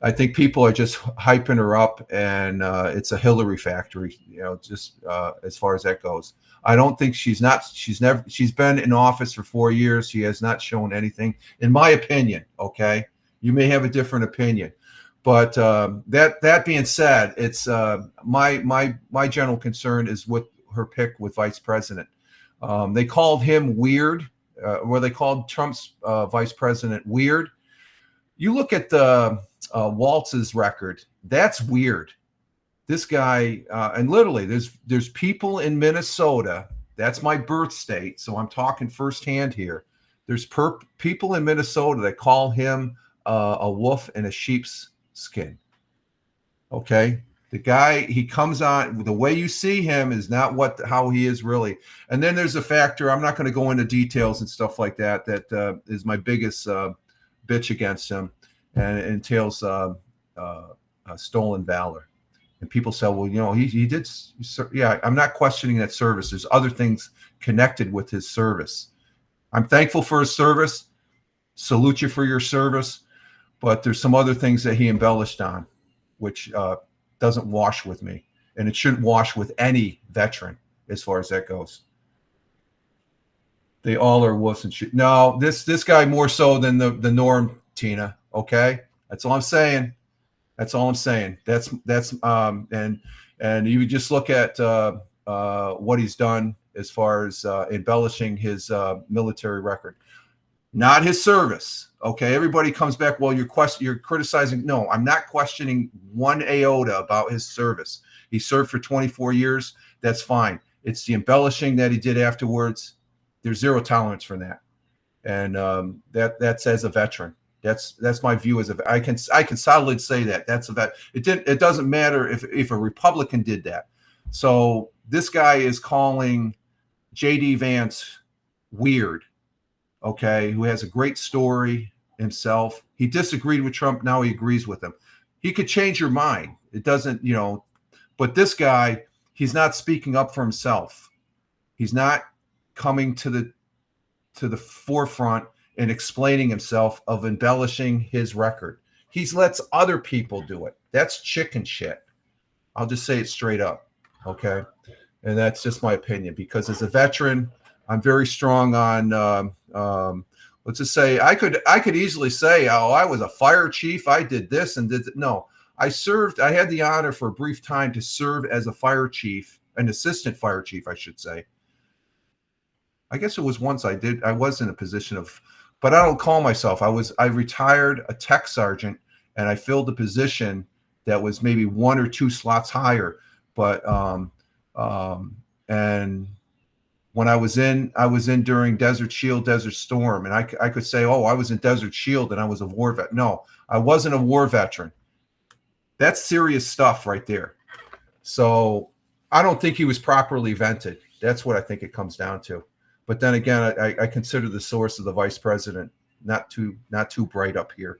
I think people are just hyping her up, and it's a Hillary factory, just as far as that goes. I don't think she's been in office for 4 years. She has not shown anything, in my opinion. Okay. You may have a different opinion, but that being said, it's my general concern is with her pick with vice president. They called him weird, they called Trump's vice president weird. You look at Waltz's record, that's weird. This guy, and literally there's people in Minnesota, that's my birth state, so I'm talking firsthand here. There's people in Minnesota that call him a wolf in a sheep's skin. Okay, the guy, he comes on, the way you see him is not how he is really. And then there's a factor, I'm not going to go into details and stuff like that. That is my biggest bitch against him, and it entails stolen valor. And people say, well, he did. Yeah, I'm not questioning that service. There's other things connected with his service. I'm thankful for his service. Salute you for your service. But there's some other things that he embellished on, which doesn't wash with me. And it shouldn't wash with any veteran as far as that goes. They all are wuss and shit. No, this guy more so than the norm, Tina. Okay? That's all I'm saying. That's all I'm saying. That's and you just look at what he's done as far as embellishing his military record, not his service. Okay, everybody comes back. Well, you're criticizing. No, I'm not questioning one iota about his service. He served for 24 years. That's fine. It's the embellishing that he did afterwards. There's zero tolerance for that, and that's as a veteran. That's my view as I can solidly say that that's a vet. It doesn't matter if a Republican did that. So this guy is calling J.D. Vance weird, okay, who has a great story himself. He disagreed with Trump. Now he agrees with him. He could change your mind. It doesn't, but this guy, he's not speaking up for himself. He's not coming to the forefront and explaining himself, of embellishing his record. He lets other people do it. That's chicken shit. I'll just say it straight up. Okay. And that's just my opinion, because as a veteran, I'm very strong on, let's just say I could easily say, oh, I was a fire chief. I did this and did that. No, I had the honor for a brief time to serve as a fire chief, an assistant fire chief, I should say. I guess it was once I was in a position of, but I don't call myself. I retired a tech sergeant, and I filled a position that was maybe 1 or 2 slots higher. But and when I was in during Desert Shield, Desert Storm, and I could say, oh, I was in Desert Shield and I was a war vet. No, I wasn't a war veteran. That's serious stuff right there. So I don't think he was properly vented. That's what I think it comes down to. But then again, I consider the source of the vice president not too bright up here.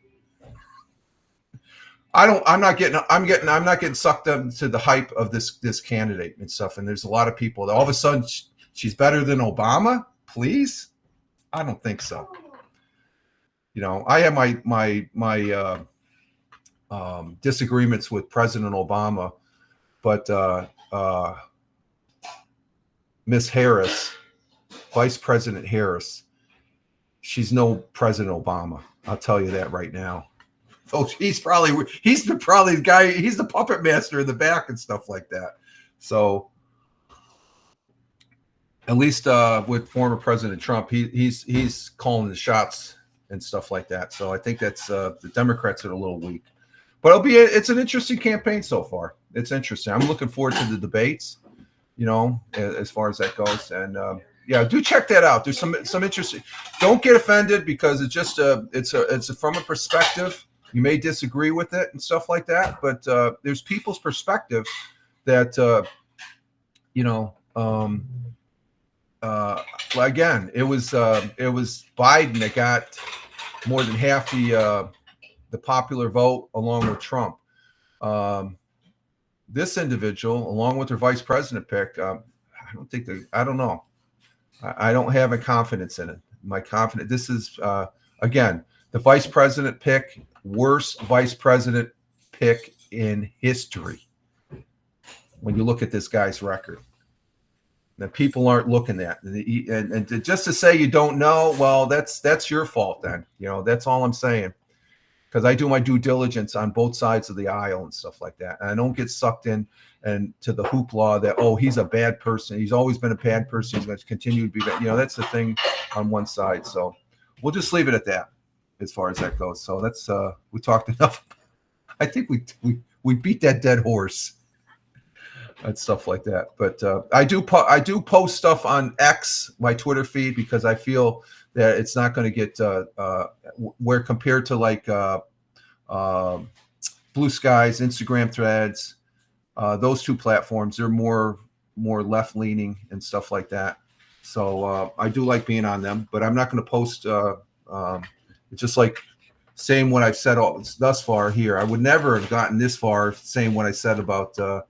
I'm not getting sucked into the hype of this candidate and stuff. And there's a lot of people that all of a sudden she's better than Obama. Please, I don't think so. I have my disagreements with President Obama, but Miss Harris, Vice President Harris, she's no President Obama. I'll tell you that right now. Oh, he's probably the guy. He's the puppet master in the back and stuff like that. So at least with former President Trump, he's calling the shots and stuff like that. So I think that's the Democrats are a little weak. But it's an interesting campaign so far. It's interesting. I'm looking forward to the debates, as far as that goes. And yeah, do check that out. There's some interesting. Don't get offended, because it's just it's from a perspective. You may disagree with it and stuff like that, but there's people's perspective that again, it was Biden that got more than half the popular vote along with Trump. This individual, along with their vice president pick, I don't know. I don't have a confidence in it. This is again, the vice president pick, worst vice president pick in history. When you look at this guy's record, that people aren't looking at, and just to say you don't know, well, that's your fault then. That's all I'm saying, because I do my due diligence on both sides of the aisle and stuff like that, and I don't get sucked in and to the hoopla that, oh, he's a bad person. He's always been a bad person. He's going to continue to be bad. That's the thing on one side. So we'll just leave it at that as far as that goes. So that's we talked enough. I think we beat that dead horse. and stuff like that. But I do post stuff on X, my Twitter feed, because I feel that it's not going to get where compared to like Blue Skies, Instagram Threads, those two platforms, they're more left leaning and stuff like that. So I do like being on them, but I'm not going to post. It's just like saying what I've said thus far here. I would never have gotten this far saying what I said about the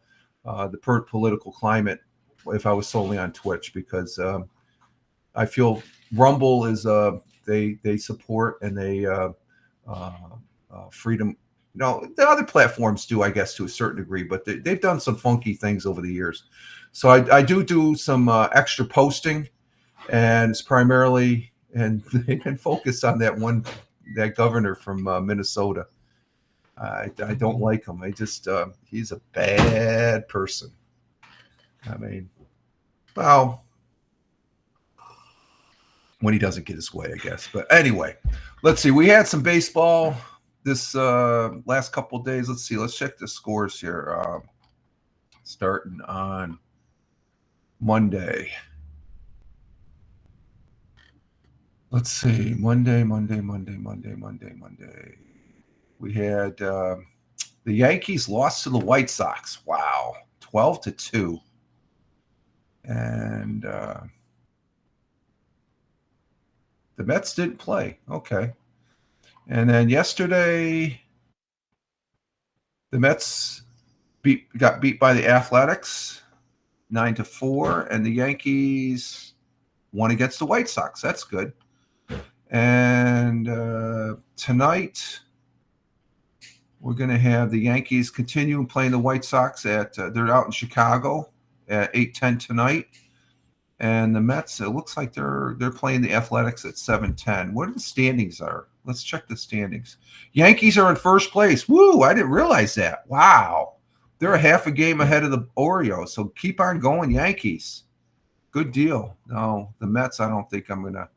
political climate if I was solely on Twitch, because I feel Rumble is they support and they freedom. No, the other platforms do, I guess, to a certain degree, but they've done some funky things over the years. So I do some extra posting, and it's primarily, and they can focus on that governor from Minnesota. I don't like him. He's a bad person. I mean, well, when he doesn't get his way, I guess. But anyway, let's see. We had some baseball this last couple of days. Let's see. Let's check the scores here. Starting on Monday. Let's see. Monday. We had the Yankees lost to the White Sox. Wow. 12-2. And the Mets didn't play. Okay. And then yesterday, the Mets got beat by the Athletics 9-4, and the Yankees won against the White Sox. That's good. And tonight, we're going to have the Yankees continue playing the White Sox they're out in Chicago at 8:10 tonight. And the Mets, it looks like they're playing the Athletics at 7:10. What are the standings are? Let's check the standings. Yankees are in first place. Woo, I didn't realize that. Wow. They're a half a game ahead of the Orioles. So keep on going, Yankees. Good deal. No, the Mets, I don't think I'm going to.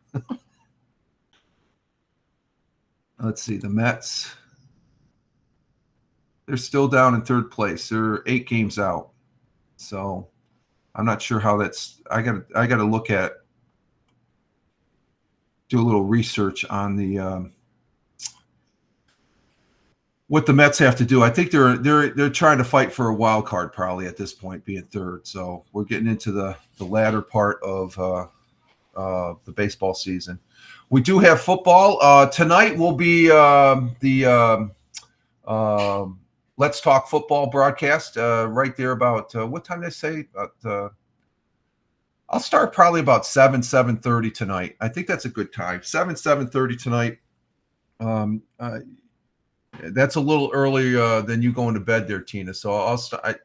Let's see, the Mets. They're still down in third place. They're 8 games out. So I'm not sure how that's. I got to look at, do a little research on the what the Mets have to do. I think they're trying to fight for a wild card probably at this point, being third. So we're getting into the latter part of the baseball season. We do have football tonight. Will be the Let's Talk Football broadcast right there about what time did I say? I'll start probably about 7:30 tonight. I think that's a good time. 7:30 tonight. That's a little earlier than you going to bed there, Tina. So I'll start.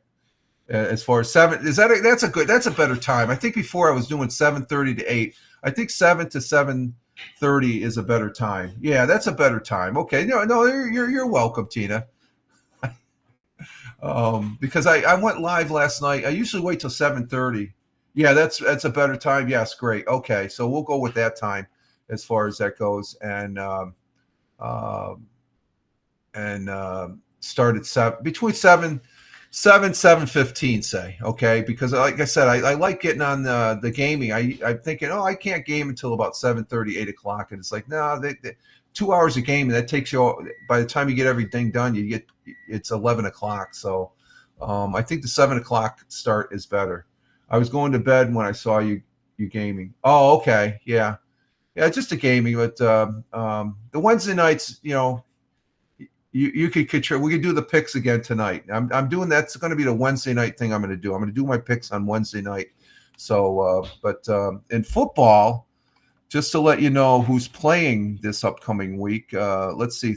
As far as 7, that's a better time. I think before I was doing 7:30 to 8. I think 7 to 7:30 is a better time. Yeah, that's a better time. Okay, no, you're welcome, Tina. Because I went live last night. I usually wait till 7:30. Yeah, that's a better time. Yes, great. Okay, so we'll go with that time as far as that goes, and start at between 7:15, say, okay, because like I said, I like getting on the gaming. I'm thinking, I can't game until about 7:30, 8 o'clock, and it's like, no, 2 hours of gaming, that takes you, by the time you get everything done, it's 11 o'clock. So I think the 7 o'clock start is better. I was going to bed when I saw you gaming. Oh, okay, yeah, just a gaming. But the Wednesday nights, you could control. We could do the picks again tonight. I'm doing that's going to be the Wednesday night thing. I'm going to do. I'm going to do my picks on Wednesday night. So, but in football, just to let you know who's playing this upcoming week. Let's see.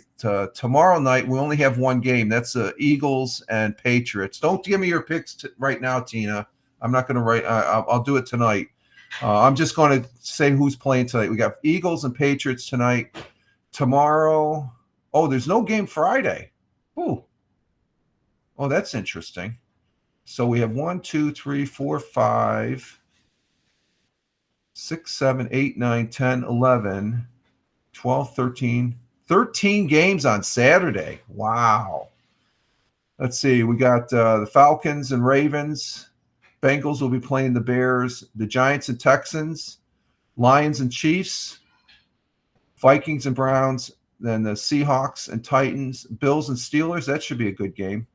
Tomorrow night we only have one game. That's the Eagles and Patriots. Don't give me your picks right now, Tina. I'm not going to write. I'll do it tonight. I'm just going to say who's playing tonight. We got Eagles and Patriots tonight. Tomorrow. Oh, there's no game Friday. Oh, that's interesting. So we have 1, 2, 3, 4, 5, 6, 7, 8, 9, 10, 11, 12, 13 games on Saturday. Wow. Let's see. We got the Falcons and Ravens. Bengals will be playing the Bears. The Giants and Texans. Lions and Chiefs. Vikings and Browns. Then the Seahawks and Titans. Bills and Steelers. That should be a good game.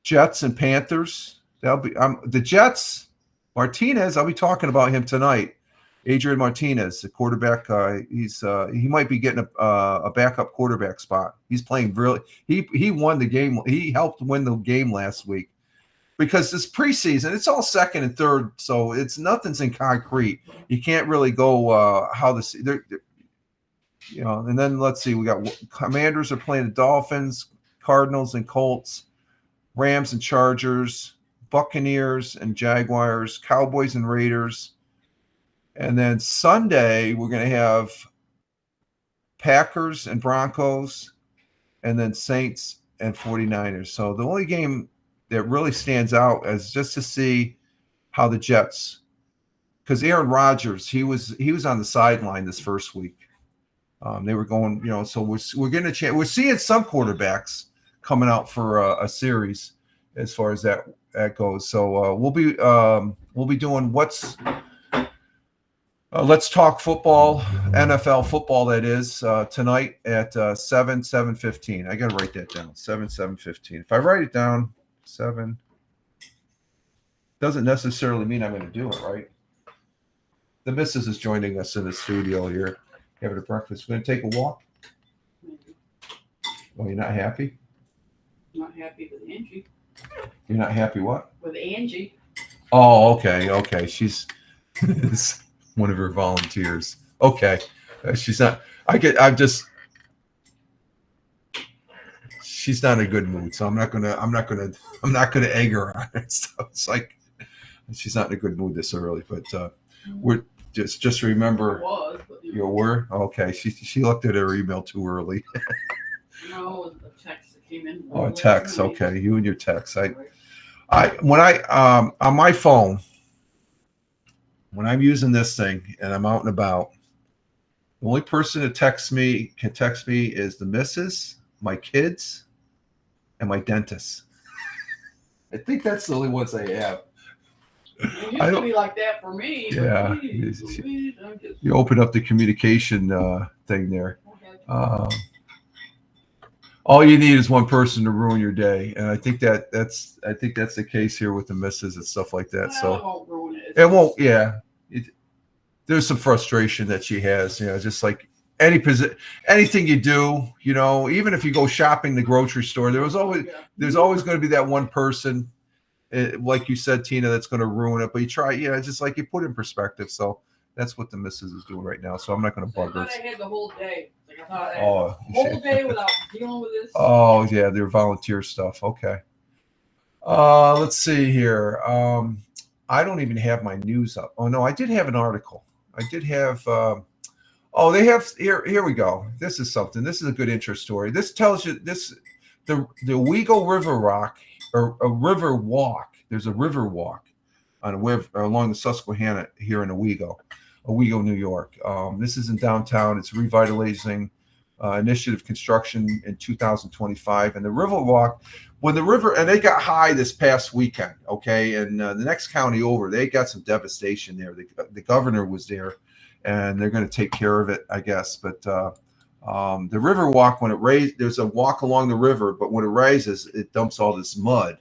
Jets and Panthers. That'll be the Jets. Martinez. I'll be talking about him tonight. Adrian Martinez, the quarterback. He might be getting a backup quarterback spot. He's playing really. He won the game. He helped win the game last week because this preseason it's all second and third, so it's nothing's in concrete. You can't really go how the And then let's see. We got Commanders are playing the Dolphins, Cardinals and Colts, Rams and Chargers, Buccaneers and Jaguars, Cowboys and Raiders. And then Sunday, we're going to have Packers and Broncos, and then Saints and 49ers. So the only game that really stands out is just to see how the Jets, because Aaron Rodgers, he was on the sideline this first week. They were going, so we're getting a chance. We're seeing some quarterbacks coming out for a series as far as that goes. So we'll be doing what's. Let's talk football, NFL football, that is, tonight at 7:15. I got to write that down, 7:15. If I write it down, 7, doesn't necessarily mean I'm going to do it, right? The missus is joining us in the studio here, having a breakfast. We're going to take a walk? Oh, you're not happy? Not happy with Angie. You're not happy what? With Angie. Oh, okay. She's... one of her volunteers. Okay. She's not, she's not in a good mood. So I'm not going to egg her on it. So it's like, she's not in a good mood this early, but we're just remember your word. Okay. She looked at her email too early. No, the text that came in. Oh, text. Okay. You and your text. When I on my phone, when I'm using this thing and I'm out and about, the only person that can text me is the missus, my kids, and my dentist. I think that's the only ones I have. It used to be like that for me. Yeah. You open up the communication thing there. All you need is one person to ruin your day, and I think that's the case here with the missus and stuff like that. Well, so it won't ruin it. It won't. Yeah, there's some frustration that she has. Just like anything you do. Even if you go shopping the grocery store, there's always going to be that one person, like you said, Tina, that's going to ruin it. But you try. Just like you put it in perspective. So that's what the missus is doing right now. So I'm not going to bug her. I had the whole day. I thought I had the whole day without dealing with this. Oh yeah, their volunteer stuff. Okay. Let's see here. I don't even have my news up. Oh no, I did have an article. I did have. They have here. We go. This is something. This is a good intro story. This tells you the Owego River Rock or a river walk. There's a river walk along the Susquehanna here in Owego, New York. This is in downtown. It's revitalizing initiative construction in 2025, and the river walk. And they got high this past weekend, okay? And the next county over, they got some devastation there. The governor was there, and they're going to take care of it, I guess. But the river walk, when it raises, there's a walk along the river, but when it rises, it dumps all this mud.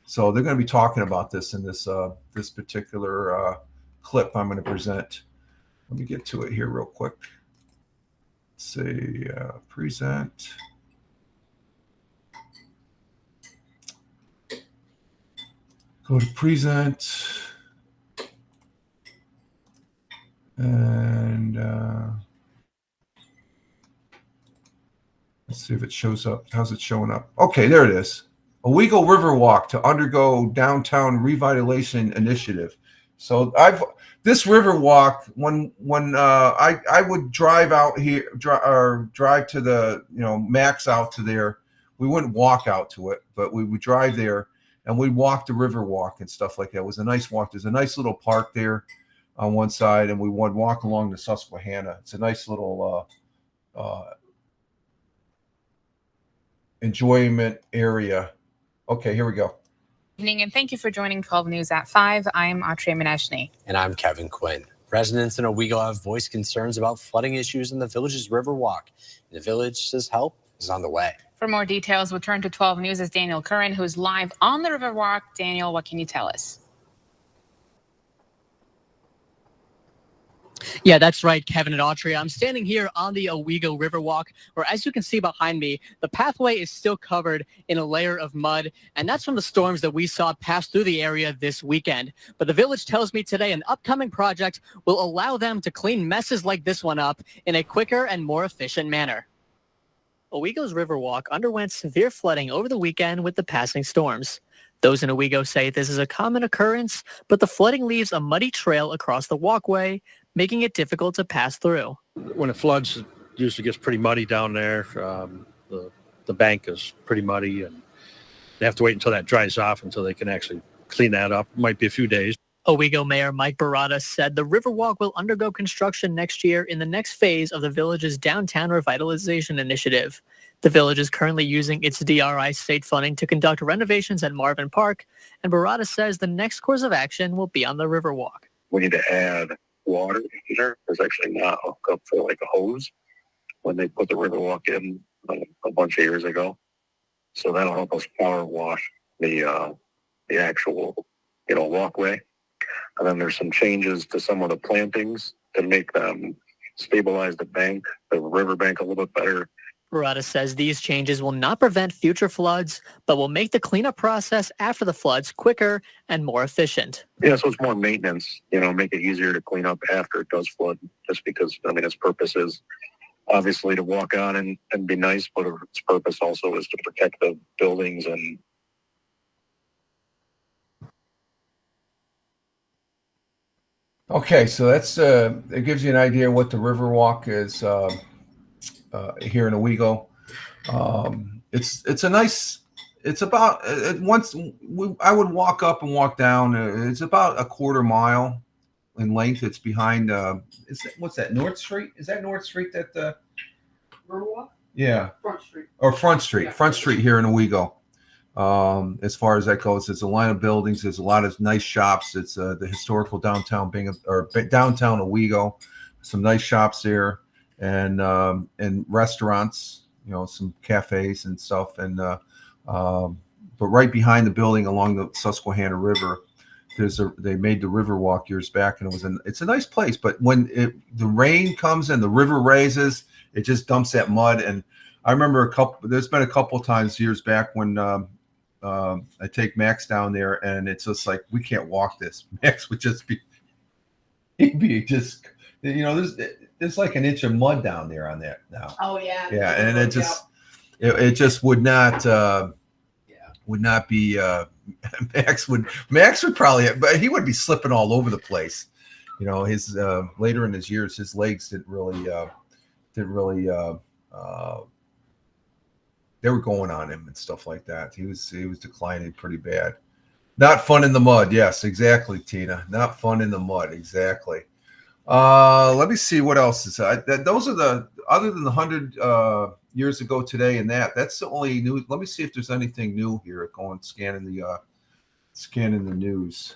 So they're going to be talking about this in this particular clip I'm going to present. Let me get to it here real quick. Let's see, present. Go to present, and let's see if it shows up. How's it showing up? Okay, there it is. Owego River Walk to undergo downtown revitalization initiative. So this river walk, when I would drive out here, drive to the max out to there. We wouldn't walk out to it, but we would drive there. And we'd walk the river walk and stuff like that. It was a nice walk. There's a nice little park there on one side, and we would walk along the Susquehanna. It's a nice little enjoyment area Okay, here we go. Evening, and thank you for joining 12 News at 5. I'm Autry Mineshny. And I'm Kevin Quinn. Residents in Owego have voiced concerns about flooding issues in the village's Riverwalk. The village says help is on the way. For more details, we'll turn to 12 News' Daniel Curran, who's live on the Riverwalk. Daniel, what can you tell us? Yeah, that's right, Kevin and Autry. I'm standing here on the Owego Riverwalk, where, as you can see behind me, the pathway is still covered in a layer of mud, and that's from the storms that we saw pass through the area this weekend. But the village tells me today an upcoming project will allow them to clean messes like this one up in a quicker and more efficient manner. Owego's Riverwalk underwent severe flooding over the weekend with the passing storms. Those in Owego say this is a common occurrence, but the flooding leaves a muddy trail across the walkway, making it difficult to pass through. When it floods, it usually gets pretty muddy down there. The bank is pretty muddy, and they have to wait until that dries off until they can actually clean that up. It might be a few days. Owego Mayor Mike Barada said the Riverwalk will undergo construction next year in the next phase of the village's downtown revitalization initiative. The village is currently using its DRI state funding to conduct renovations at Marvin Park, and Barada says the next course of action will be on the Riverwalk. We need to add water in there. There's actually not hooked up for like a hose when they put the Riverwalk in a bunch of years ago. So that'll help us power wash the actual, walkway. And then there's some changes to some of the plantings to make them stabilize the riverbank a little bit better. Barada says these changes will not prevent future floods, but will make the cleanup process after the floods quicker and more efficient. Yeah, so it's more maintenance, make it easier to clean up after it does flood, just because, its purpose is obviously to walk on and be nice, but its purpose also is to protect the buildings and Okay, so that's it gives you an idea what the Riverwalk is here in Owego. It's a nice. It's about I would walk up and walk down. It's about a quarter mile in length. It's behind. What's that? North Street? Is that North Street? That Riverwalk? Yeah. Front Street. Or Front Street. Yeah. Front Street here in Owego. As far as that goes, there's a line of buildings. There's a lot of nice shops. It's the historical downtown downtown Owego. Some nice shops there, and restaurants. Some cafes and stuff. And but right behind the building, along the Susquehanna River, they made the Riverwalk years back, and it's a nice place. But when the rain comes and the river raises, it just dumps that mud. And I remember there's been a couple times years back when I take Max down there, and it's just like, we can't walk this. Max would just he'd be just, there's like an inch of mud down there on that now. Oh yeah. Yeah, and it just would not be. Max would probably, but he would be slipping all over the place. His later in his years, his legs didn't really. They were going on him and stuff like that. He was declining pretty bad. Not fun in the mud. Yes, exactly, Tina. Not fun in the mud. Exactly. Let me see what else is those are other than the 100 years ago today, and that's the only news. Let me see if there's anything new here. Scanning the news,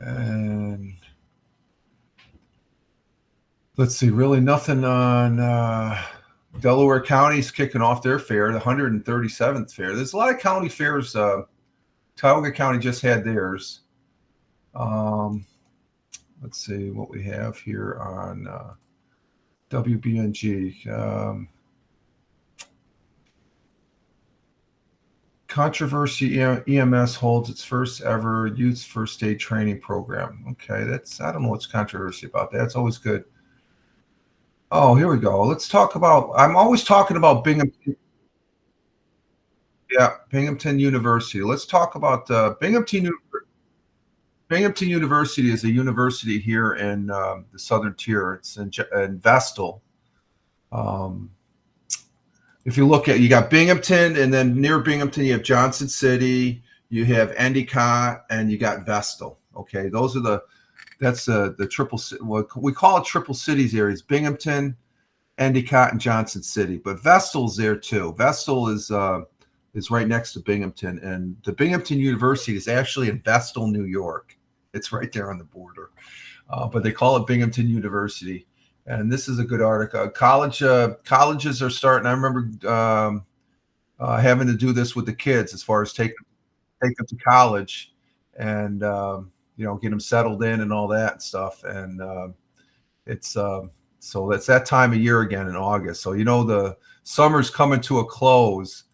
and let's see. Really nothing on Delaware County's kicking off their fair, the 137th fair. There's a lot of county fairs. Tioga County just had theirs. Let's see what we have here on WBNG. Controversy EMS holds its first ever youth first aid training program. Okay, I don't know what's controversy about that. It's always good. Oh, here we go. Let's talk about, I'm always talking about Binghamton. Yeah, Binghamton University. Let's talk about Binghamton University is a university here in the Southern Tier. It's in Vestal. If you look at, you got Binghamton, and then near Binghamton, you have Johnson City, you have Endicott, and you got Vestal. Okay, that's the triple, what we call it triple cities areas: Binghamton, Endicott, and Johnson City. But Vestal's there too. Vestal is is right next to Binghamton, and the Binghamton University is actually in Vestal, New York. It's right there on the border, but they call it Binghamton University. And this is a good article. Colleges are starting. I remember having to do this with the kids as far as take them to college, and get them settled in and all that stuff. And it's so it's that time of year again in August. So the summer's coming to a close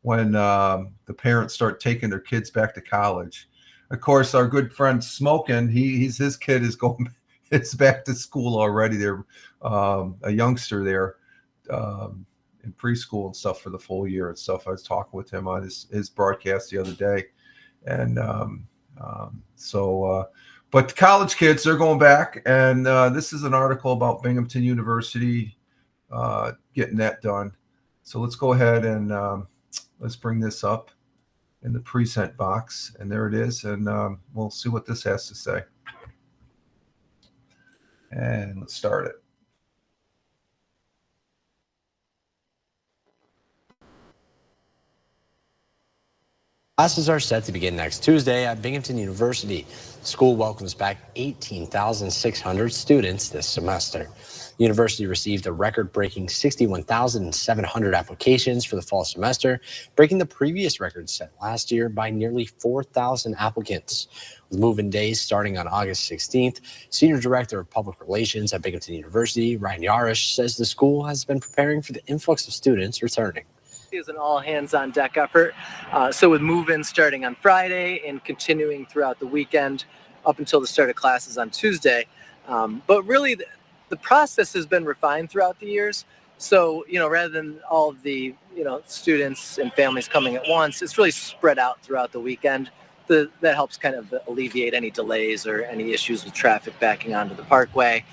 when the parents start taking their kids back to college. Of course, our good friend Smokin', his kid is going. It's back to school already. They're a youngster there in preschool and stuff for the full year and stuff. I was talking with him on his broadcast the other day, and but the college kids, they're going back, and this is an article about Binghamton University getting that done. So let's go ahead and let's bring this up in the present box, and there it is, and we'll see what this has to say. And let's start it. Classes are set to begin next Tuesday at Binghamton University. The school welcomes back 18,600 students this semester. The university received a record-breaking 61,700 applications for the fall semester, breaking the previous record set last year by nearly 4,000 applicants. With move-in days starting on August 16th, Senior Director of Public Relations at Binghamton University, Ryan Yarish, says the school has been preparing for the influx of students returning. Is an all-hands-on-deck effort. So with move-in starting on Friday and continuing throughout the weekend up until the start of classes on Tuesday. But really, the process has been refined throughout the years. So, rather than all of the, students and families coming at once, it's really spread out throughout the weekend. That helps kind of alleviate any delays or any issues with traffic backing onto the parkway.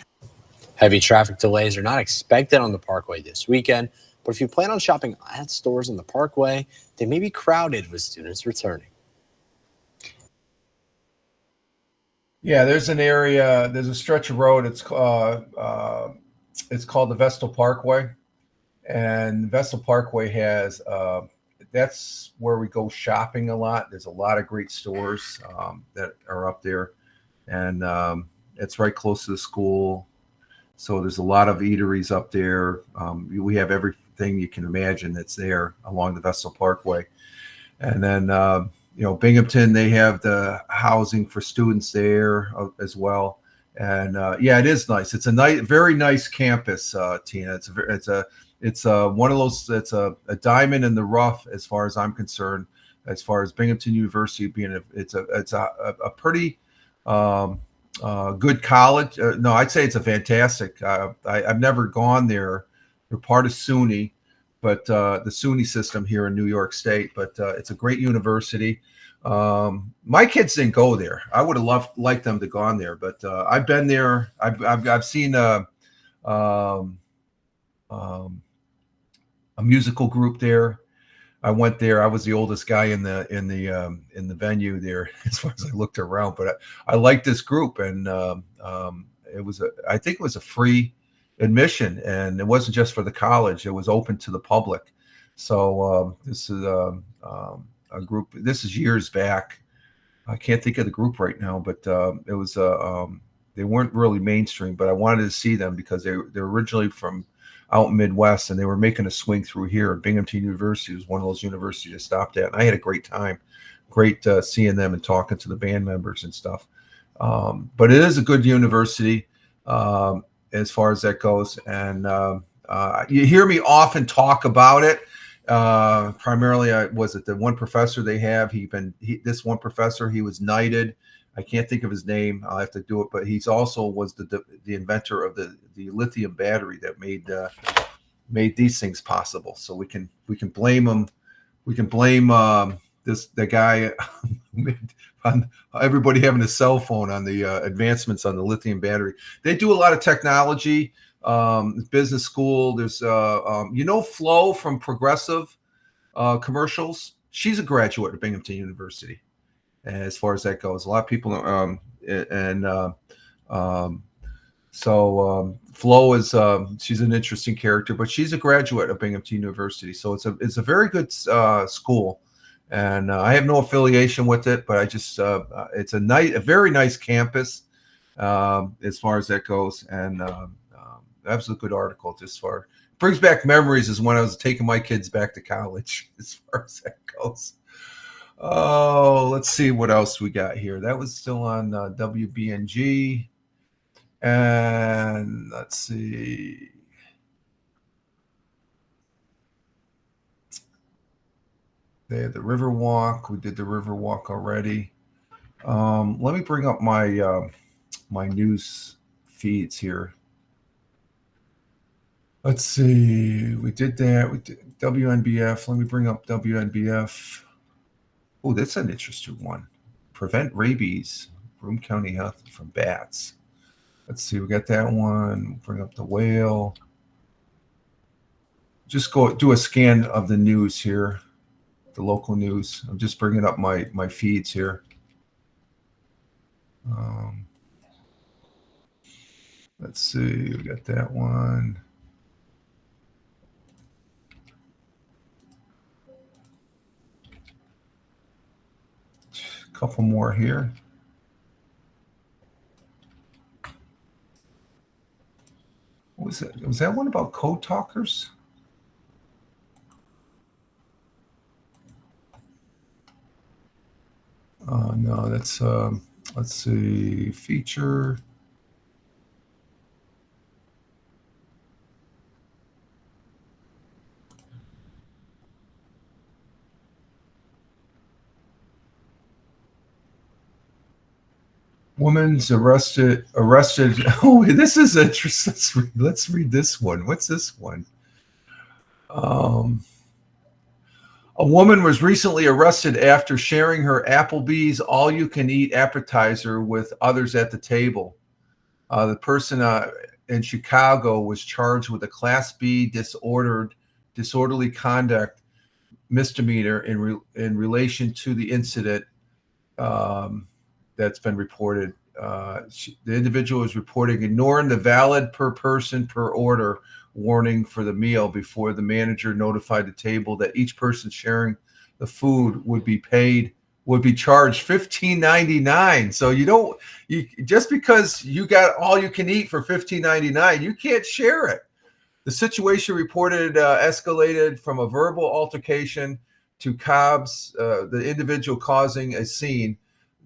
Heavy traffic delays are not expected on the parkway this weekend, but if you plan on shopping at stores on the parkway, they may be crowded with students returning. Yeah, there's an area, there's a stretch of road. It's called the Vestal Parkway, and Vestal Parkway has that's where we go shopping a lot. There's a lot of great stores that are up there, and it's right close to the school. So there's a lot of eateries up there. We have everything you can imagine that's there along the Vestal Parkway. And then, Binghamton, they have the housing for students there as well. And it is nice. It's a very nice campus, Tina. It's one of those. It's a diamond in the rough as far as I'm concerned. As far as Binghamton University being, it's a pretty good college. No, I'd say it's a fantastic. I've never gone there. They're part of SUNY, but the SUNY system here in New York State. But it's a great university. My kids didn't go there. I would have liked them to gone there, but I've been there. I've seen a musical group there. I went there. I was the oldest guy in the venue there as far as I looked around. But I liked this group, and I think it was a free admission, and it wasn't just for the college. It was open to the public. So this is a group. This is years back. I can't think of the group right now, but it was they weren't really mainstream, but I wanted to see them because they're originally from out in Midwest, and they were making a swing through here. Binghamton University was one of those universities I stopped at, and I had a great time. Great seeing them and talking to the band members and stuff. But it is a good university as far as that goes. And you hear me often talk about it. Primarily, was it the one professor they have? This one professor, he was knighted. I can't think of his name. I'll have to do it, but he's also was the inventor of the lithium battery that made these things possible. So we can blame him. We can blame the guy on everybody having a cell phone on the advancements on the lithium battery. They do a lot of technology. Business school. There's Flo from Progressive Commercials. She's a graduate of Binghamton University. As far as that goes, a lot of people So Flo is she's an interesting character, but she's a graduate of Binghamton University. So it's a very good school, and I have no affiliation with it, but I just it's a very nice campus as far as that goes, and that was a good article. Just for brings back memories is when I was taking my kids back to college. As far as that goes. Oh, let's see what else we got here. That was still on WBNG. And let's see. They had the Riverwalk. We did the Riverwalk already. Let me bring up my my news feeds here. Let's see. We did that. We did WNBF. Let me bring up WNBF. Oh, that's an interesting one. Prevent rabies. Broome County Health from bats. Let's see, we got that one. Bring up the whale. Just go do a scan of the news here, the local news. I'm just bringing up my feeds here. Let's see, we got that one. A couple more here. What was that? Was that one about code talkers? No, that's let's see, feature. Woman's arrested. Oh, this is interesting. Let's read this one. What's this one? A woman was recently arrested after sharing her Applebee's all-you-can-eat appetizer with others at the table. The person in Chicago was charged with a Class B disorderly conduct misdemeanor in relation to the incident that's been reported. The individual is reporting ignoring the valid per person per order warning for the meal before the manager notified the table that each person sharing the food would be charged $15.99. So you just because you got all you can eat for $15.99, you can't share it. The situation reported escalated from a verbal altercation to Cobb's, the individual causing a scene,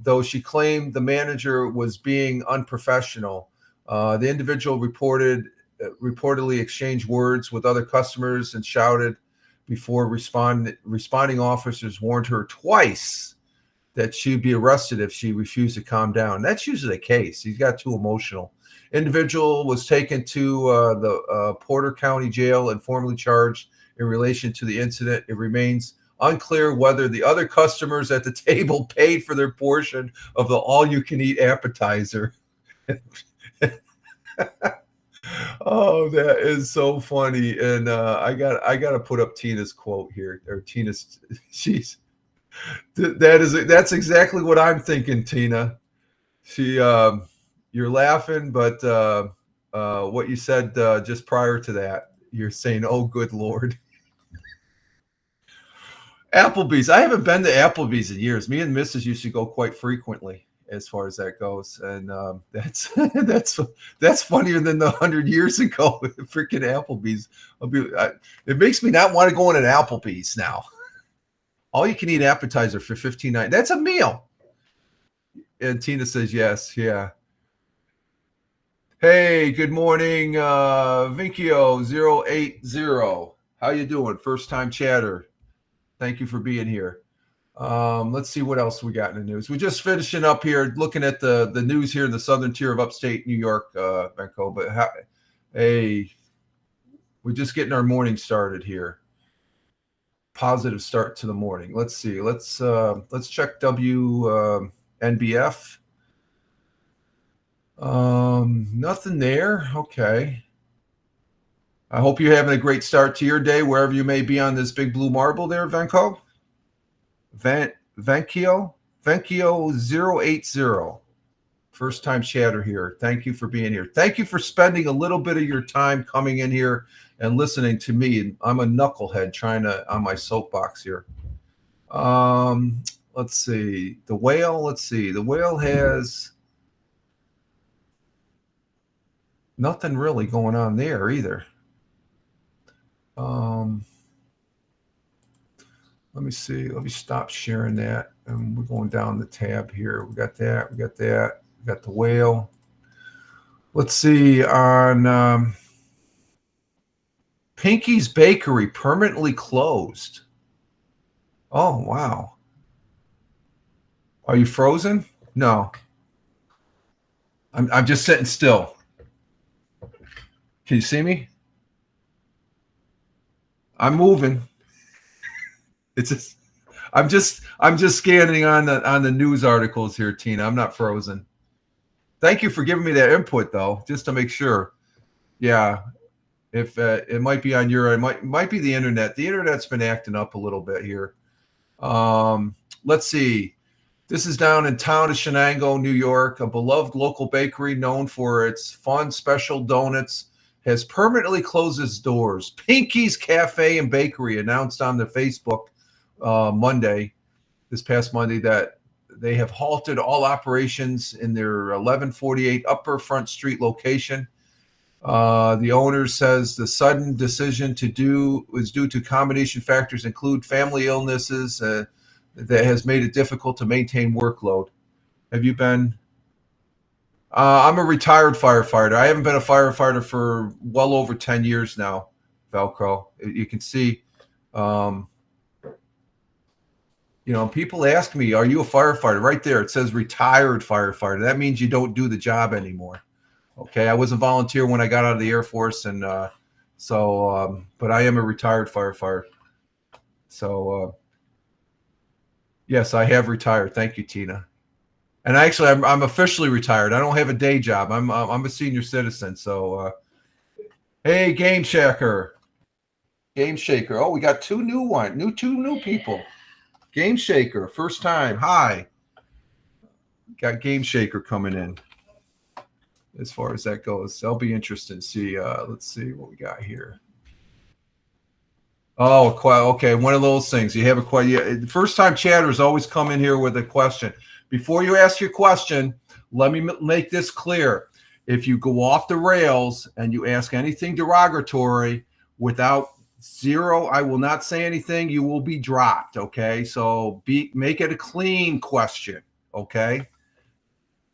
though she claimed the manager was being unprofessional. The individual reportedly exchanged words with other customers and shouted before responding officers warned her twice that she'd be arrested if she refused to calm down. That's usually the case. He got too emotional. Individual was taken to the Porter County Jail and formally charged in relation to the incident. It remains unclear whether the other customers at the table paid for their portion of the all-you-can-eat appetizer. Oh, that is so funny. And I got to put up Tina's quote here, or Tina's. That's exactly what I'm thinking, Tina. You're laughing, but what you said just prior to that, you're saying, "Oh, good Lord." Applebee's. I haven't been to Applebee's in years. Me and Mrs. used to go quite frequently, as far as that goes, and that's funnier than the 100 years ago. Freaking Applebee's. It makes me not want to go in an Applebee's now. All you can eat appetizer for $15.99. That's a meal. And Tina says yes. Yeah. Hey, good morning, Vinkio080. How you doing? First time chatter. Thank you for being here. Let's see what else we got in the news. We're just finishing up here, looking at the news here in the southern tier of upstate New York, Benko. But hey, we're just getting our morning started here. Positive start to the morning. Let's see. Let's check WNBF. Nothing there. Okay. I hope you're having a great start to your day, wherever you may be on this big blue marble there, Venko. Venkio080. First time chatter here. Thank you for being here. Thank you for spending a little bit of your time coming in here and listening to me. I'm a knucklehead trying to on my soapbox here. Let's see. The whale. Let's see. The whale has nothing really going on there either. Let me see. Let me stop sharing that. And we're going down the tab here. We got that. We got that. We got the whale. Let's see. On Pinky's Bakery, permanently closed. Oh, wow. Are you frozen? No. I'm just sitting still. Can you see me? I'm moving. It's just I'm just scanning on the news articles here, Tina. I'm not frozen. Thank you for giving me that input though, just to make sure. Yeah. If it might be on your, it might be the internet. The internet's been acting up a little bit here. Let's see. This is down in town of Shenango, New York. A beloved local bakery known for its fun special donuts has permanently closed its doors. Pinky's Cafe and Bakery announced on their Facebook this past Monday, that they have halted all operations in their 1148 Upper Front Street location. The owner says the sudden decision was due to combination factors include family illnesses that has made it difficult to maintain workload. Have you been? I'm a retired firefighter. I haven't been a firefighter for well over 10 years now, Velcro. You can see, people ask me, are you a firefighter? Right there, it says retired firefighter. That means you don't do the job anymore. Okay, I was a volunteer when I got out of the Air Force, and but I am a retired firefighter. So, yes, I have retired. Thank you, Tina. And actually, I'm officially retired. I don't have a day job. I'm a senior citizen. So, hey, Game Shaker. Oh, we got two new people. Game Shaker, first time. Hi. Got Game Shaker coming in. As far as that goes, that'll be interesting to see. Let's see what we got here. Oh, okay. One of those things. You have a question. First time chatters always come in here with a question. Before you ask your question, let me make this clear. If you go off the rails and you ask anything derogatory without zero, I will not say anything. You will be dropped. Okay. So make it a clean question. Okay.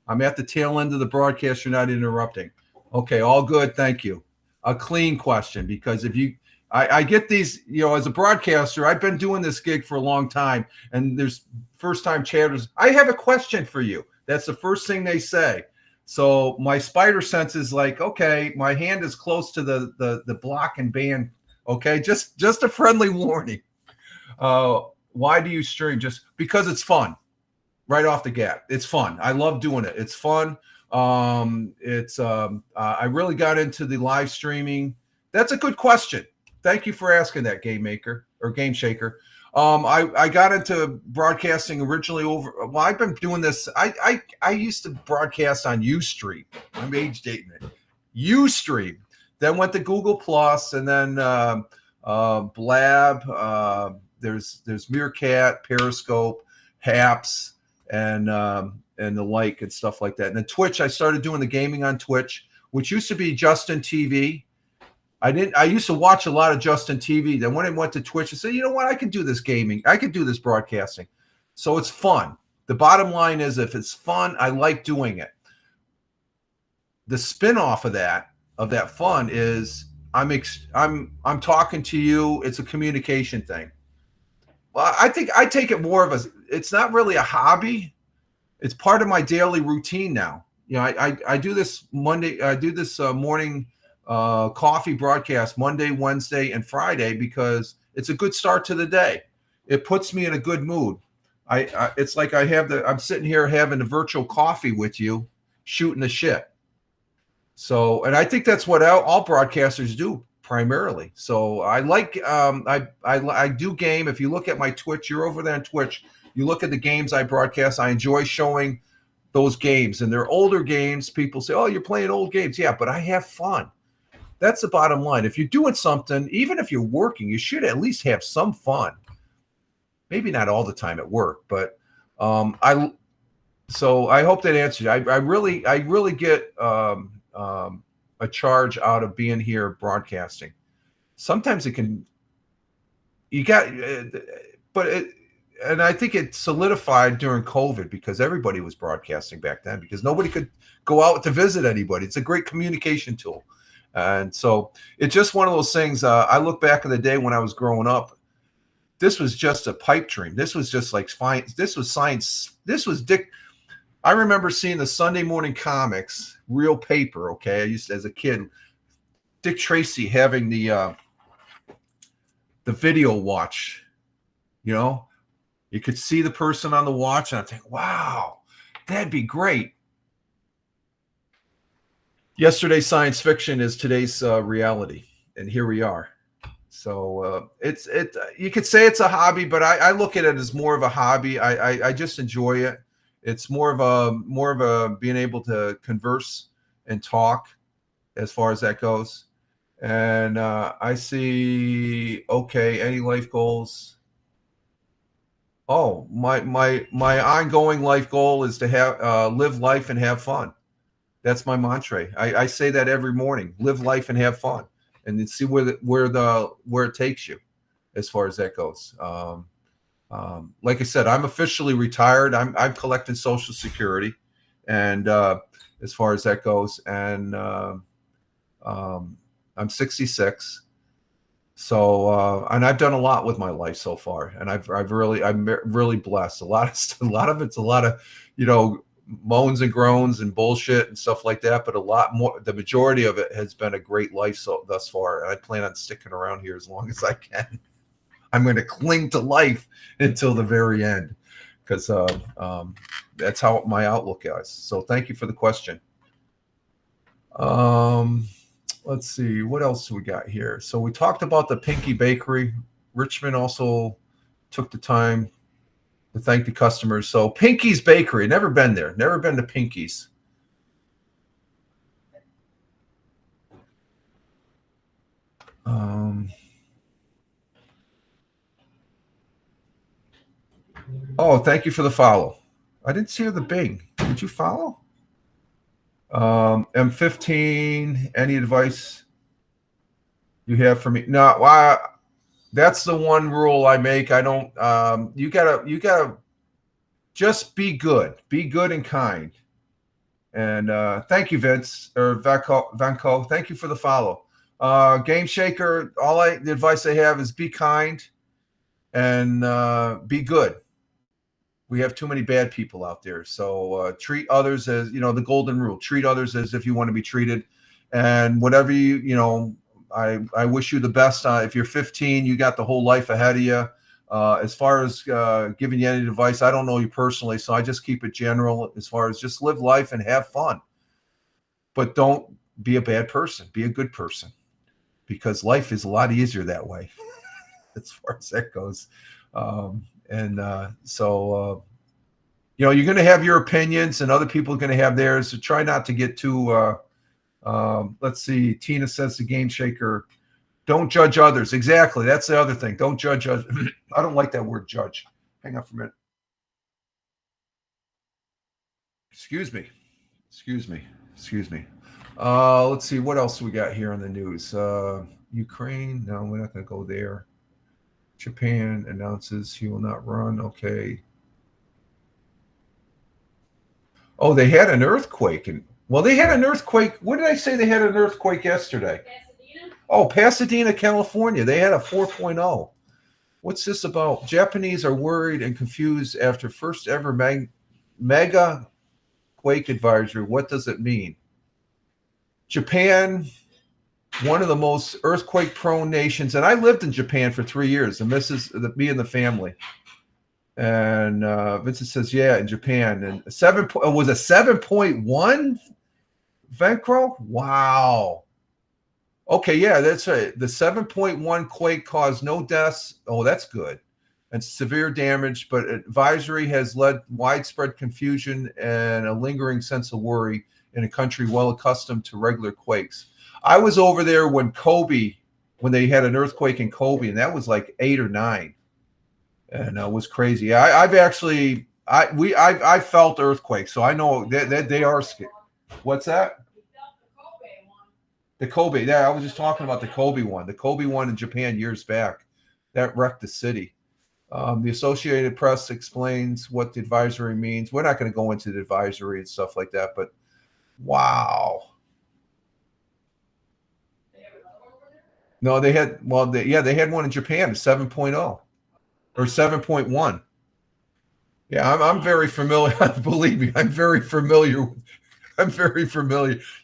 I'm at the tail end of the broadcast. You're not interrupting. Okay. All good. Thank you. A clean question, because if you, I get these, as a broadcaster, I've been doing this gig for a long time, and there's first time chatters. I have a question for you. That's the first thing they say. So my spider sense is like, okay, my hand is close to the block and ban. Okay. Just a friendly warning. Why do you stream? Just because it's fun. Right off the gap. It's fun. I love doing it. It's fun. I really got into the live streaming. That's a good question. Thank you for asking that, Game Maker or Game Shaker. I got into broadcasting originally I've been doing this. I used to broadcast on Ustream. I'm age dating it. Ustream. Then went to Google Plus, and then Blab. There's Meerkat, Periscope, Haps, and the like and stuff like that. And then Twitch, I started doing the gaming on Twitch, which used to be Justin TV. I used to watch a lot of Justin TV. Then when I went to Twitch, I said, you know what? I can do this gaming. I can do this broadcasting. So it's fun. The bottom line is, if it's fun, I like doing it. The spin-off of that fun is I'm talking to you. It's a communication thing. Well, I think I take it more of it's not really a hobby. It's part of my daily routine now. I do this Monday. I do this morning coffee broadcast Monday, Wednesday, and Friday because it's a good start to the day. It puts me in a good mood. It's like I'm sitting here having a virtual coffee with you, shooting the shit. So, and I think that's what all broadcasters do primarily. So I like, I do game. If you look at my Twitch, you're over there on Twitch, you look at the games I broadcast. I enjoy showing those games, and they're older games. People say, oh, you're playing old games. Yeah, but I have fun. That's the bottom line. If you're doing something, even if you're working, you should at least have some fun. Maybe not all the time at work, but so I hope that answers you. I really get a charge out of being here broadcasting. Sometimes it can, and I think it solidified during COVID because everybody was broadcasting back then because nobody could go out to visit anybody. It's a great communication tool. And so it's just one of those things. I look back in the day when I was growing up, this was just a pipe dream. This was just like fine. This was science. This was Dick. I remember seeing the Sunday morning comics, real paper. Okay. I used to, as a kid, Dick Tracy having the video watch, you know, you could see the person on the watch and I think, wow, that'd be great. Yesterday's science fiction is today's reality, and here we are. So you could say it's a hobby, but I look at it as more of a hobby. I just enjoy it. It's more of a being able to converse and talk as far as that goes. And I see, okay, any life goals? Oh, my ongoing life goal is to have live life and have fun. That's my mantra. I say that every morning. Live life and have fun, and then see where it takes you, as far as that goes. Like I said, I'm officially retired. I'm collecting Social Security, and as far as that goes, and I'm 66. So and I've done a lot with my life so far, and I'm really blessed. A lot of it's a lot of, you know, moans and groans and bullshit and stuff like that, but a lot more, the majority of it has been a great life thus far, and I plan on sticking around here as long as I can. I'm going to cling to life until the very end, because that's how my outlook is. So thank you for the question. Let's see, what else we got here. So we talked about the Pinky Bakery. Richmond also took the time to thank the customers. So Pinky's Bakery, never been there. Never been to Pinky's. Oh, thank you for the follow. I didn't see the Bing. Did you follow? M15, any advice you have for me? No, that's the one rule I make. I don't, you gotta just be good and kind. And thank you, Vince, or Vanco. Thank you for the follow. Game Shaker, the advice I have is be kind and be good. We have too many bad people out there. So treat others as, you know, the golden rule. Treat others as if you want to be treated. And whatever you know, I wish you the best. If you're 15, you got the whole life ahead of you. As far as giving you any advice, I don't know you personally, so I just keep it general as far as just live life and have fun. But don't be a bad person. Be a good person, because life is a lot easier that way as far as that goes. So, you know, you're going to have your opinions and other people are going to have theirs. So try not to get too, let's see. Tina says the Game Shaker, don't judge others. Exactly. That's the other thing. Don't judge others. I don't like that word judge. Hang on for a minute. Excuse me. Let's see. What else we got here on the news? Ukraine. No, we're not going to go there. Japan announces he will not run. Okay. Oh, they had an earthquake. They had an earthquake. What did I say? They had an earthquake yesterday. Pasadena? Oh, Pasadena, California. They had a 4.0. What's this about? Japanese are worried and confused after first ever mega quake advisory. What does it mean? Japan, one of the most earthquake-prone nations, and I lived in Japan for 3 years, and this is me and the family. And Vincent says, yeah, in Japan, and was a 7.1 Venkro? Wow. Okay, yeah, that's right. The 7.1 quake caused no deaths. Oh, that's good. and severe damage, but advisory has led widespread confusion and a lingering sense of worry in a country well accustomed to regular quakes. I was over there when they had an earthquake in Kobe, and that was like 8 or 9, and it was crazy. I've felt earthquakes, so I know that they are scary. What's that? The Kobe. Yeah, I was just talking about the Kobe one. The Kobe one in Japan years back, that wrecked the city. The Associated Press explains what the advisory means. We're not going to go into the advisory and stuff like that, but wow. No, they had one in Japan, 7.0 or 7.1. Yeah, I'm very familiar. Believe me, I'm very familiar.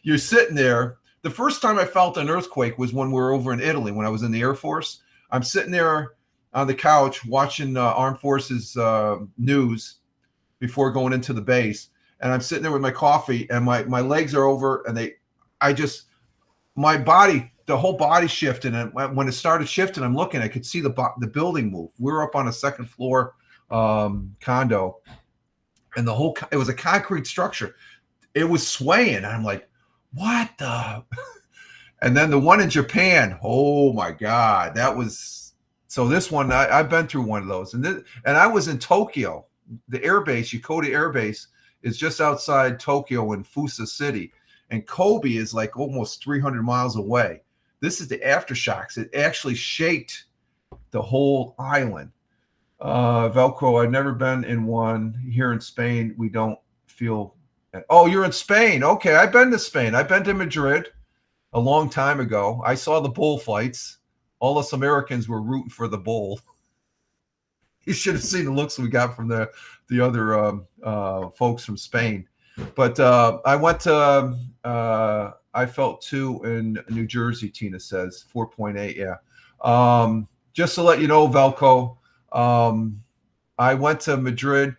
You're sitting there. The first time I felt an earthquake was when we were over in Italy when I was in the Air Force. I'm sitting there on the couch watching Armed Forces news before going into the base, and I'm sitting there with my coffee, and my legs are over, and my body, the whole body shifted, and when it started shifting, I'm looking, I could see the building move. We were up on a second floor condo, and it was a concrete structure. It was swaying, and I'm like, what the? And then the one in Japan, oh my God, that was. So this one, I've been through one of those, and I was in Tokyo. The air base, Yokota Air Base, is just outside Tokyo in Fusa City, and Kobe is like almost 300 miles away. This is the aftershocks. It actually shaked the whole island. Velcro, I've never been in one. Here in Spain, we don't feel. Oh, you're in Spain. Okay, I've been to Spain. I've been to Madrid a long time ago. I saw the bullfights. All us Americans were rooting for the bull. You should have seen the looks we got from the other folks from Spain. But I went to I felt 2 in New Jersey, Tina says. 4.8, yeah. Just to let you know, Velco, I went to Madrid.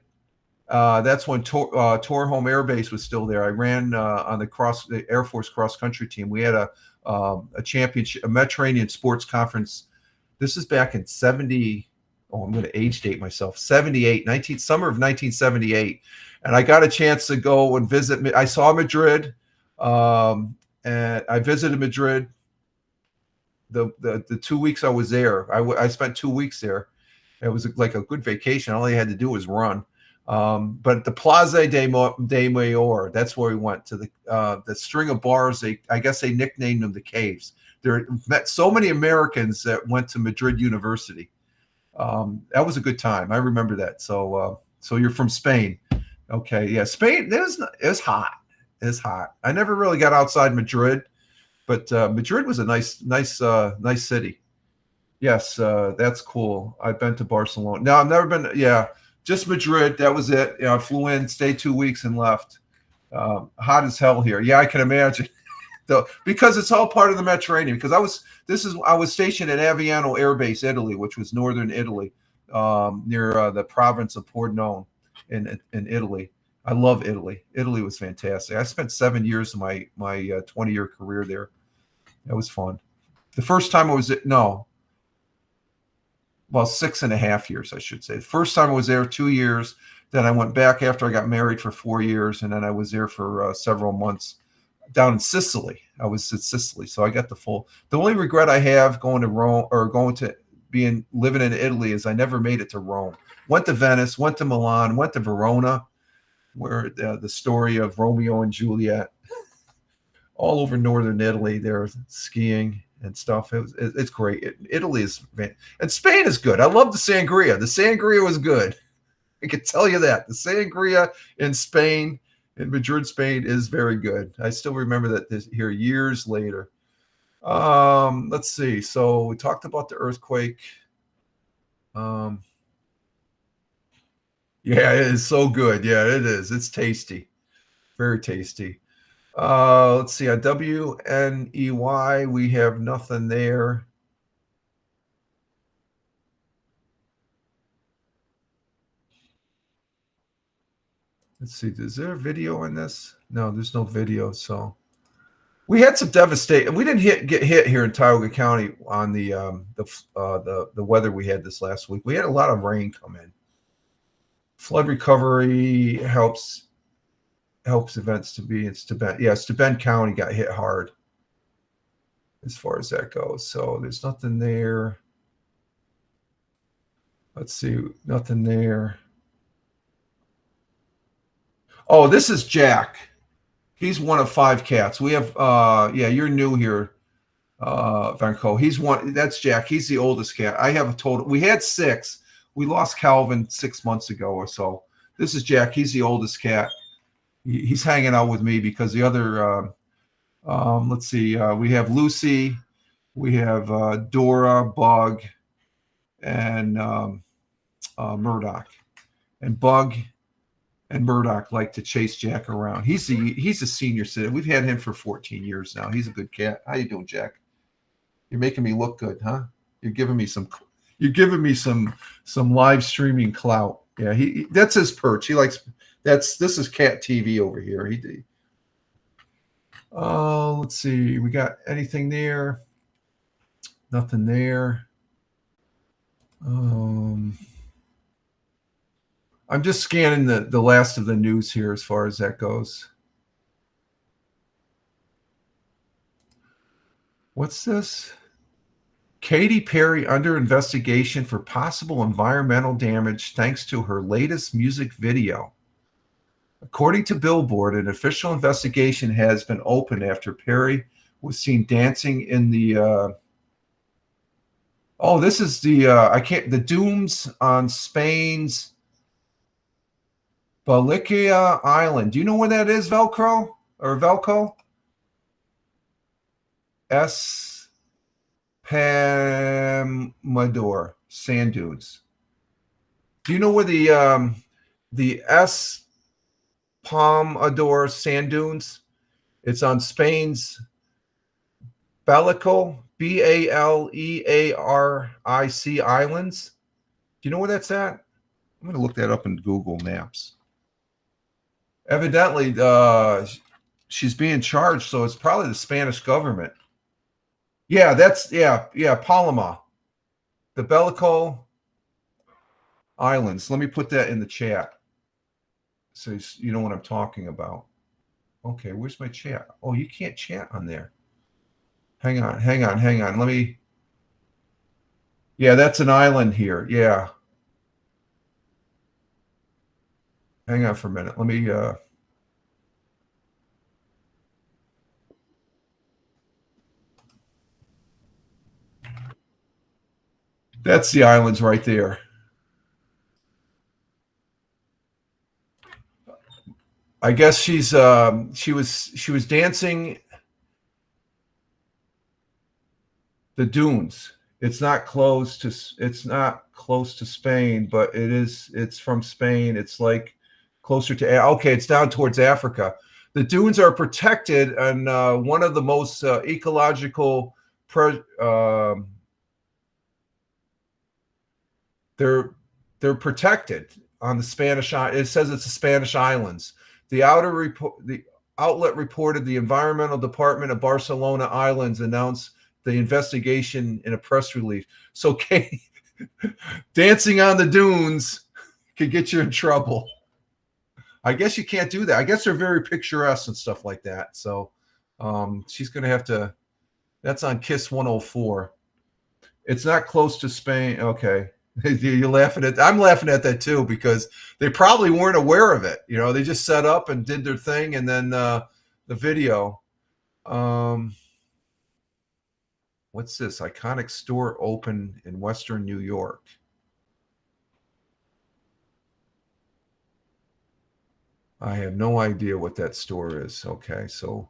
That's when Torholm Air Base was still there. I ran on the Air Force cross country team. We had a championship, a Mediterranean sports conference. This is back in 70. Oh, I'm going to age date myself. 78, summer of 1978. And I got a chance to go and visit. I saw Madrid, and I visited Madrid. The 2 weeks I was there, I spent 2 weeks there. It was like a good vacation. All I had to do was run. But the Plaza de Mayor, that's where we went to the string of bars. I guess they nicknamed them the caves. There met so many Americans that went to Madrid University. That was a good time. I remember that. So you're from Spain. Okay. Yeah. Spain, it was hot. It's hot. I never really got outside Madrid, but Madrid was a nice city. Yes. That's cool. I've been to Barcelona. No, I've never been. Yeah. Just Madrid. That was it. I flew in, stayed 2 weeks and left. Hot as hell here. Yeah, I can imagine. Because it's all part of the Mediterranean. Because I was stationed at Aviano Air Base, Italy, which was northern Italy, near the province of Pordenone in Italy. I love Italy. Italy was fantastic. I spent 7 years of my 20-year career there. That was fun. The first time I was 6.5 years, I should say. The first time I was there 2 years. Then I went back after I got married for 4 years, and then I was there for several months down in Sicily. I was in Sicily, so I got the full. The only regret I have going to Rome or living in Italy is I never made it to Rome. Went to Venice, went to Milan, went to Verona, where the story of Romeo and Juliet. All over northern Italy, they're skiing and stuff. It's great. Italy is, and Spain is good. I love the sangria. The sangria was good. I can tell you that. The sangria in Spain, in Madrid, Spain, is very good. I still remember that here years later. Let's see. So we talked about the earthquake. Yeah, it is so good. Yeah, it is. It's tasty. Very tasty. Let's see. At WNEY, we have nothing there. Let's see. Is there a video in this? No, there's no video. So We had some devastation. We didn't get hit here in Tioga County on the weather we had this last week. We had a lot of rain come in. Flood recovery helps events to be in Steuben. Yeah, Steuben County got hit hard as far as that goes. So there's nothing there. Let's see, nothing there. Oh, this is Jack. He's one of 5 cats. We have, yeah, you're new here, Van Ko. He's one. That's Jack. He's the oldest cat. I have a total. We had 6. We lost Calvin 6 months ago or so. This is Jack. He's the oldest cat. He's hanging out with me because the other, let's see, we have Lucy, we have Dora, Bug, and Murdoch. And Bug and Murdoch like to chase Jack around. He's a senior citizen. We've had him for 14 years now. He's a good cat. How you doing, Jack? You're making me look good, huh? You're giving me some live streaming clout. Yeah, that's his perch. He likes this is cat TV over here. Let's see. We got anything there? Nothing there. I'm just scanning the last of the news here as far as that goes. What's this? Katy Perry under investigation for possible environmental damage thanks to her latest music video. According to Billboard, an official investigation has been opened after Perry was seen dancing in the this is the dunes on Spain's Balearic Island. Do you know where that is, Velcro? Espamador sand dunes. Do you know where the Espamador sand dunes? It's on Spain's Balearic, Balearic Islands. Do you know where that's at? I'm going to look that up in Google Maps. Evidently, she's being charged, so it's probably the Spanish government. Yeah, Palma. The Balearic Islands. Let me put that in the chat so you know what I'm talking about. Okay, where's my chat? Oh, you can't chat on there. Hang on. Let me. Yeah, that's an island here. Yeah. Hang on for a minute. Let me. That's the islands right there. I guess she was dancing the dunes. It's not close to Spain, but it's from Spain. It's like closer to it's down towards Africa. The dunes are protected and one of the most ecological they're protected on the Spanish. It says it's the Spanish islands. The outlet reported the Environmental Department of Barcelona Islands announced the investigation in a press release. So, Katie, dancing on the dunes could get you in trouble. I guess you can't do that. I guess they're very picturesque and stuff like that. So, she's going to have to. That's on Kiss 104. It's not close to Spain. Okay. You're laughing at. I'm laughing at that too because they probably weren't aware of it. You know, they just set up and did their thing, and then the video. What's this? Iconic store open in Western New York. I have no idea what that store is. Okay, so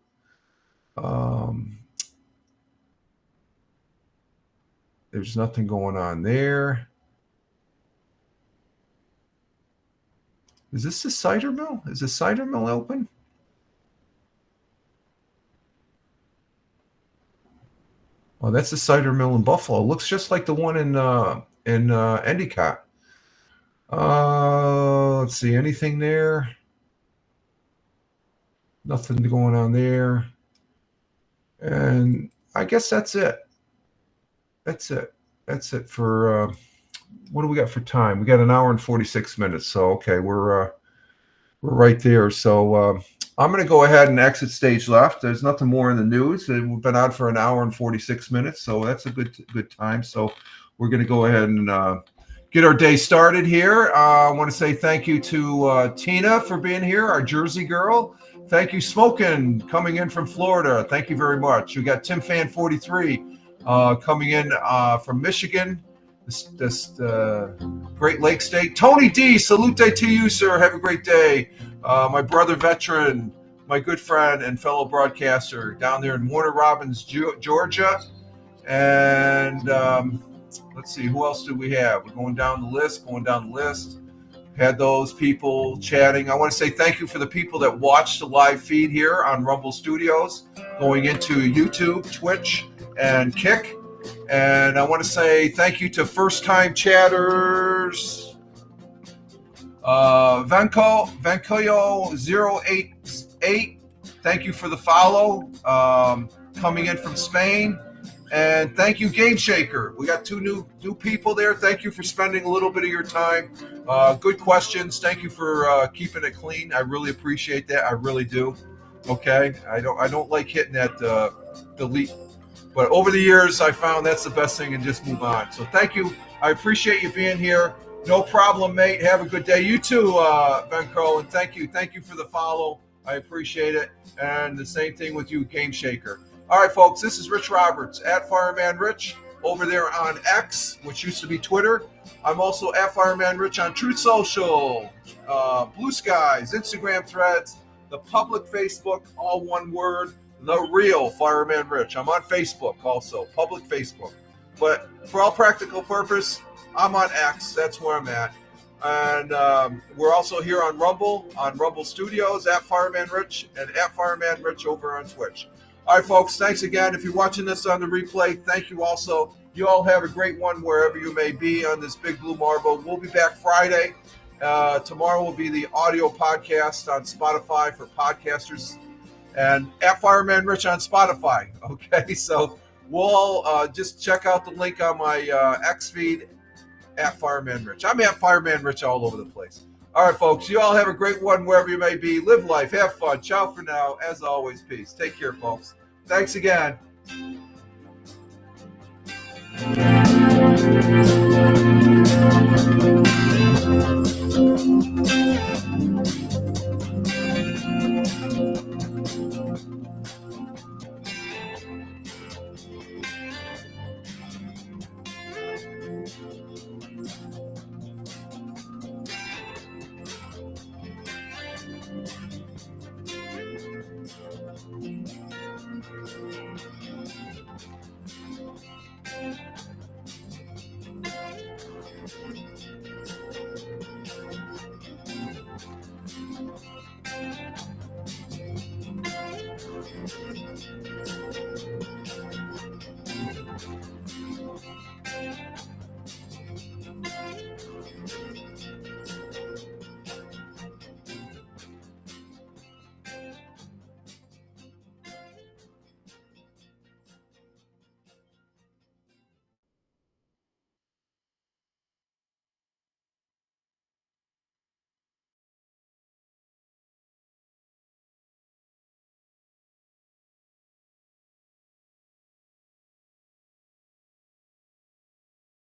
there's nothing going on there. Is this the cider mill? Is the cider mill open? Oh, that's the cider mill in Buffalo. It looks just like the one in Endicott. Let's see, anything there? Nothing going on there. And I guess that's it. That's it for what do we got for time? We got an hour and 46 minutes. So okay, we're right there. So I'm going to go ahead and exit stage left. There's nothing more in the news. We've been on for an hour and 46 minutes, so that's a good time. So we're going to go ahead and get our day started here. I want to say thank you to Tina for being here, our Jersey girl. Thank you, Smokin', coming in from Florida. Thank you very much. We got Tim Fan 43 coming in from Michigan. This Great Lake State. Tony D, salute to you, sir. Have a great day. My brother veteran, my good friend and fellow broadcaster down there in Warner Robins, Georgia. And let's see, who else do we have? We're going down the list. Had those people chatting. I want to say thank you for the people that watched the live feed here on Rumble Studios, going into YouTube, Twitch, and Kick. And I want to say thank you to first-time chatters. Vancoyo088. Thank you for the follow. Coming in from Spain. And thank you, Game Shaker. We got two new people there. Thank you for spending a little bit of your time. Good questions. Thank you for keeping it clean. I really appreciate that. I really do. Okay. I don't like hitting that delete. But over the years, I found that's the best thing, and just move on. So thank you. I appreciate you being here. No problem, mate. Have a good day. You too, Benko, and thank you. Thank you for the follow. I appreciate it. And the same thing with you, Game Shaker. All right, folks, this is Rich Roberts at Fireman Rich over there on X, which used to be Twitter. I'm also at Fireman Rich on Truth Social, Blue Skies, Instagram Threads, the public Facebook, all one word, The Real Fireman Rich. I'm on Facebook also, public Facebook. But for all practical purpose, I'm on X. That's where I'm at. And we're also here on Rumble Studios, at Fireman Rich, and at Fireman Rich over on Twitch. All right, folks, thanks again. If you're watching this on the replay, thank you also. You all have a great one wherever you may be on this big blue marble. We'll be back Friday. Tomorrow will be the audio podcast on Spotify for podcasters, and at Fireman Rich on Spotify. Okay, so we'll just check out the link on my X feed at Fireman Rich. I'm at Fireman Rich all over the place. All right, folks, you all have a great one wherever you may be. Live life, have fun. Ciao for now. As always, peace. Take care, folks. Thanks again.